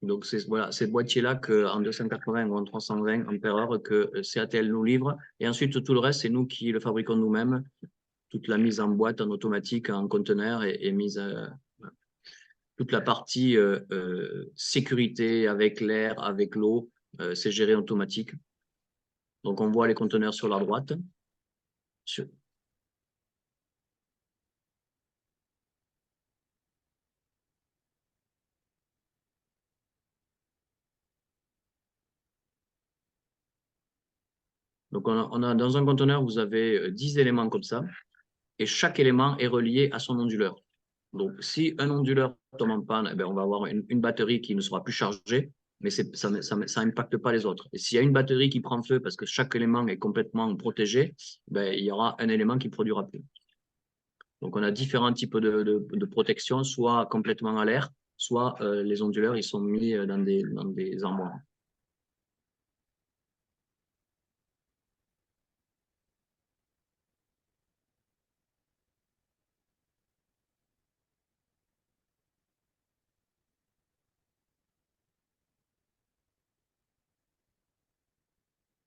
Donc, c'est voilà, ces boîtiers-là en 280 ou en 320 ampères-heure que CATL nous livre. Et ensuite, tout le reste, c'est nous qui le fabriquons nous-mêmes. Toute la mise en boîte, en automatique, en conteneur et mise toute la partie sécurité avec l'air, avec l'eau, c'est géré automatique. Donc, on voit les conteneurs sur la droite. Donc, dans un conteneur, vous avez 10 éléments comme ça, et chaque élément est relié à son onduleur. Donc, si un onduleur tombe en panne, eh bien, on va avoir une batterie qui ne sera plus chargée, mais ça n'impacte pas les autres. Et s'il y a une batterie qui prend feu parce que chaque élément est complètement protégé, ben, il y aura un élément qui ne produira plus. Donc, on a différents types de protection, soit complètement à l'air, soit les onduleurs ils sont mis dans des armoires.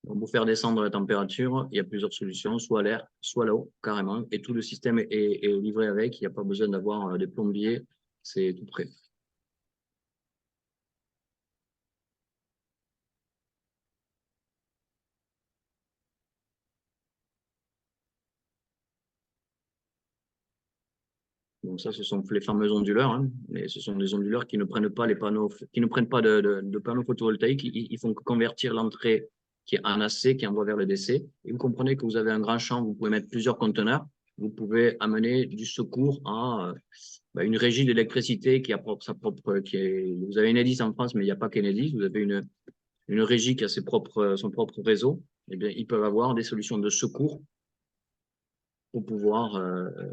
Donc, pour faire descendre la température, il y a plusieurs solutions, soit l'air, soit l'eau, carrément. Et tout le système est livré avec. Il n'y a pas besoin d'avoir des plombiers. C'est tout prêt. Donc ça, ce sont les fameux onduleurs, hein, mais ce sont des onduleurs qui ne prennent pas les panneaux, qui ne prennent pas de panneaux photovoltaïques. Ils font que convertir l'entrée qui est en AC, qui envoie vers le DC. Et vous comprenez que vous avez un grand champ, vous pouvez mettre plusieurs conteneurs. Vous pouvez amener du secours à une régie d'électricité qui a sa propre, vous avez Enedis en France, mais il n'y a pas qu'Enedis. Vous avez une régie qui a son propre réseau. Eh bien, ils peuvent avoir des solutions de secours pour pouvoir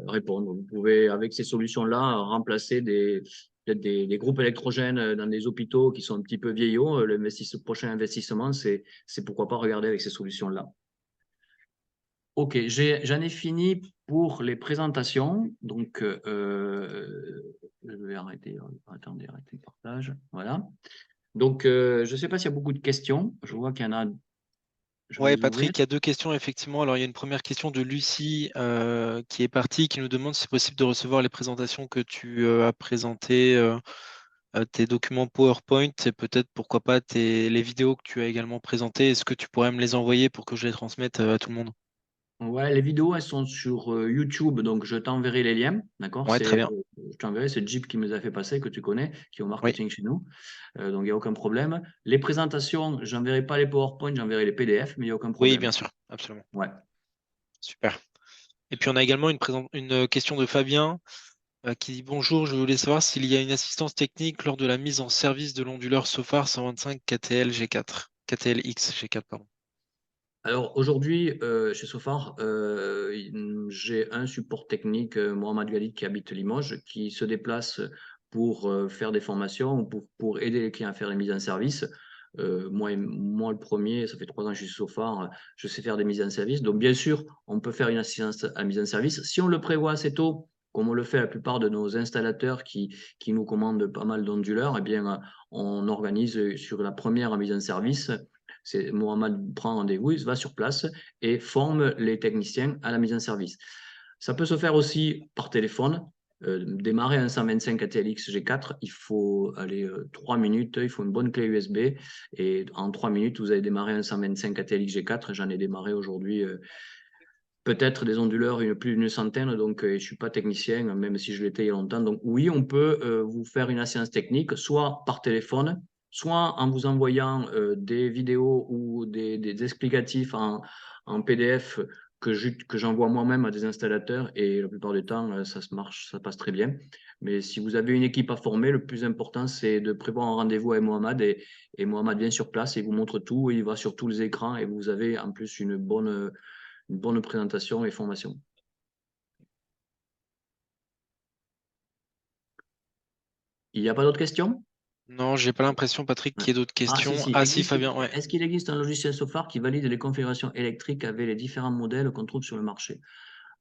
répondre. Vous pouvez, avec ces solutions-là, remplacer peut-être des groupes électrogènes dans des hôpitaux qui sont un petit peu vieillots. Le prochain investissement, c'est pourquoi pas regarder avec ces solutions-là. Ok, j'en ai fini pour les présentations. Donc, je vais arrêter. Attendez, arrêtez le partage. Voilà. Donc, je ne sais pas s'il y a beaucoup de questions. Je vois qu'il y en a. Je vais Ouais, les ouvrir. Patrick, il y a deux questions, effectivement. Alors, il y a une première question de Lucie qui est partie, qui nous demande si c'est possible de recevoir les présentations que tu as présentées, tes documents PowerPoint et peut-être, pourquoi pas, les vidéos que tu as également présentées. Est-ce que tu pourrais me les envoyer pour que je les transmette à tout le monde? Ouais, les vidéos, elles sont sur YouTube, donc je t'enverrai les liens, d'accord? Ouais, très bien. Je t'enverrai, c'est Jeep qui me les a fait passer, que tu connais, qui est au Oui, marketing chez nous. Donc, il n'y a aucun problème. Les présentations, j'enverrai pas les PowerPoint, j'enverrai les PDF, mais il n'y a aucun oui, problème. bien sûr, absolument. Ouais. Super. Et puis, on a également une question de Fabien qui dit bonjour, je voulais savoir s'il y a une assistance technique lors de la mise en service de l'onduleur Sofar 125 KTL G4, KTLX G4, pardon. Alors aujourd'hui, chez Sofar, j'ai un support technique, Mohamed Galid, qui habite Limoges, qui se déplace pour faire des formations ou pour aider les clients à faire les mises en service. Moi, le premier, ça fait 3 ans que je suis chez Sofar, je sais faire des mises en service. Donc bien sûr, on peut faire une assistance à mise en service. Si on le prévoit assez tôt, comme on le fait la plupart de nos installateurs qui nous commandent pas mal d'onduleurs, eh bien, on organise sur la première mise en service. Mohamed prend rendez-vous, il va sur place et forme les techniciens à la mise en service. Ça peut se faire aussi par téléphone. Démarrer un 125 ATLX G4, il faut aller 3 minutes, il faut une bonne clé USB et en 3 minutes, vous avez démarré un 125 ATLX G4. J'en ai démarré aujourd'hui peut-être des onduleurs, plus d'une centaine, donc je ne suis pas technicien, même si je l'étais il y a longtemps. Donc oui, on peut vous faire une assistance technique, soit par téléphone, soit en vous envoyant des vidéos ou des explicatifs en PDF que j'envoie moi-même à des installateurs, et la plupart du temps, ça marche, ça passe très bien. Mais si vous avez une équipe à former, le plus important, c'est de prévoir un rendez-vous avec Mohamed, et Mohamed vient sur place et vous montre tout, et il va sur tous les écrans, et vous avez en plus une bonne présentation et formation. Il n'y a pas d'autres questions? Non, j'ai pas l'impression, Patrick, Ouais. qu'il y ait d'autres Ah, questions. Ah si, Fabien, ouais. Est-ce qu'il existe un logiciel Sofar qui valide les configurations électriques avec les différents modèles qu'on trouve sur le marché?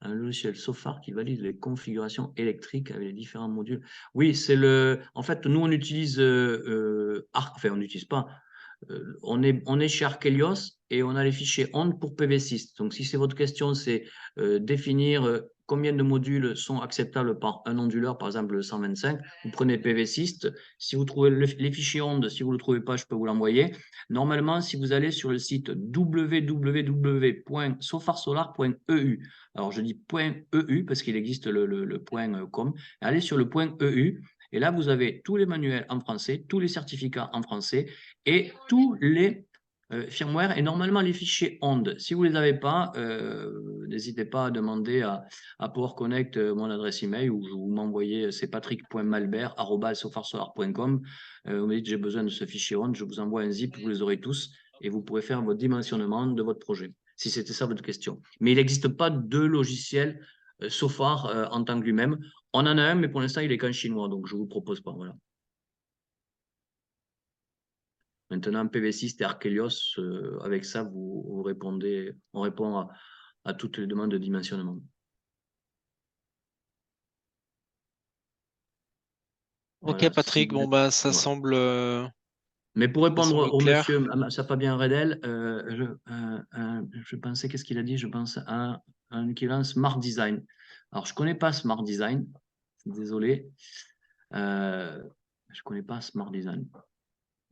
Un logiciel Sofar qui valide les configurations électriques avec les différents modules. Oui, c'est le. En fait, nous, on utilise enfin, on n'utilise pas. On est chez Archelios et on a les fichiers ondes pour PV6. Donc, si c'est votre question, c'est définir combien de modules sont acceptables par un onduleur, par exemple le 125. Vous prenez PV6. Si vous trouvez les fichiers ondes, si vous ne le trouvez pas, je peux vous l'envoyer. Normalement, si vous allez sur le site www.sofarsolar.eu, alors je dis .eu parce qu'il existe le point .com, allez sur le point .eu. Et là, vous avez tous les manuels en français, tous les certificats en français et tous les firmware et normalement les fichiers ondes. Si vous ne les avez pas, n'hésitez pas à demander à Power Connect mon adresse email ou vous m'envoyez, c'est patrick.malbert@sofarsolar.com. Vous me dites j'ai besoin de ce fichier ondes, je vous envoie un zip, vous les aurez tous et vous pourrez faire votre dimensionnement de votre projet, si c'était ça votre question. Mais il n'existe pas de logiciel Sofar en tant que lui-même. On en a un, mais pour l'instant, il est qu'en chinois, donc je ne vous propose pas. Voilà. Maintenant, PV6 et Archelios, avec ça, vous répondez, on répond à toutes les demandes de dimensionnement. Ok, Voilà, si Patrick, vous bon êtes... bah ça voilà. semble, Mais pour ça répondre semble au clair. monsieur, à Fabien Redel, je pensais, qu'est-ce qu'il a dit? Je pense à un équivalent Smart Design. Alors, je ne connais pas Smart Design, désolé. Je ne connais pas Smart Design.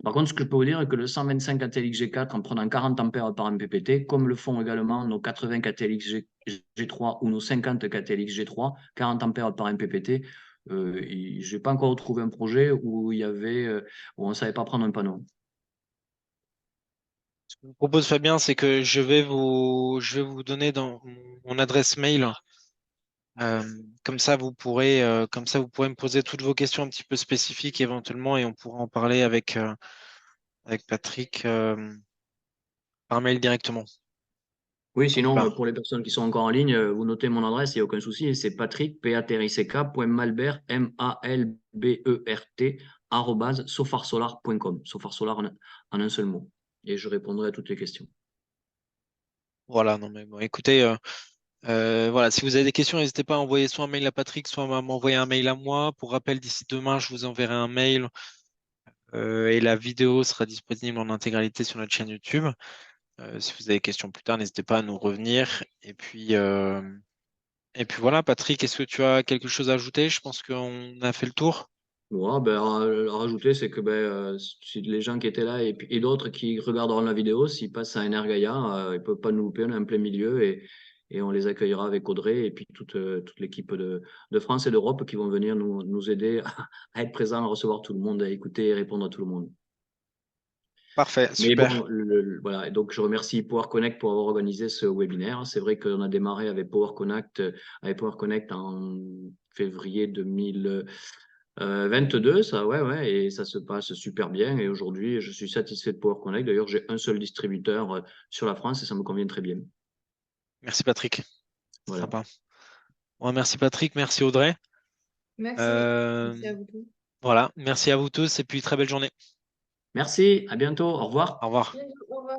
Par contre, ce que je peux vous dire est que le 125 ATLX G4 en prenant 40 ampères par MPPT, comme le font également nos 80 ATLX G3 ou nos 50 ATLX G3, 40 ampères par MPPT, je n'ai pas encore trouvé un projet où où on ne savait pas prendre un panneau. Ce que je vous propose, Fabien, c'est que je vais vous donner dans mon adresse mail. Euh, comme ça, vous pourrez me poser toutes vos questions un petit peu spécifiques éventuellement et on pourra en parler avec Patrick par mail directement. Oui, sinon, Voilà. pour les personnes qui sont encore en ligne, vous notez mon adresse, il n'y a aucun souci. C'est patrick, patrick.malbert, malbert, @sofarsolar.com. Sofarsolar en un seul mot. Et je répondrai à toutes les questions. Voilà, non mais bon, écoutez, voilà, si vous avez des questions, n'hésitez pas à envoyer soit un mail à Patrick, soit à m'envoyer un mail à moi. Pour rappel, d'ici demain, je vous enverrai un mail et la vidéo sera disponible en intégralité sur notre chaîne YouTube. Si vous avez des questions plus tard, n'hésitez pas à nous revenir. Et puis voilà, Patrick, est-ce que tu as quelque chose à ajouter? Je pense qu'on a fait le tour. Ouais, ben, à rajouter, c'est que si les gens qui étaient là et d'autres qui regarderont la vidéo, s'ils passent à Energaia, ils ne peuvent pas nous louper, on est en plein milieu et on les accueillera avec Audrey et puis toute l'équipe de France et d'Europe qui vont venir nous aider à être présents, à recevoir tout le monde, à écouter et répondre à tout le monde. Parfait, Mais super. bon, voilà, et donc je remercie Power Connect pour avoir organisé ce webinaire. C'est vrai qu'on a démarré avec Power Connect en février 2022, ça, ouais, et ça se passe super bien. Et aujourd'hui, je suis satisfait de Power Connect. D'ailleurs, j'ai un seul distributeur sur la France et ça me convient très bien. Merci, Patrick. C'est Voilà. sympa. Ouais, merci, Patrick. Merci, Audrey. Merci. Euh, Merci à vous tous. voilà, merci à vous tous et puis très belle journée. Merci, à bientôt, au revoir. Au revoir. Au revoir.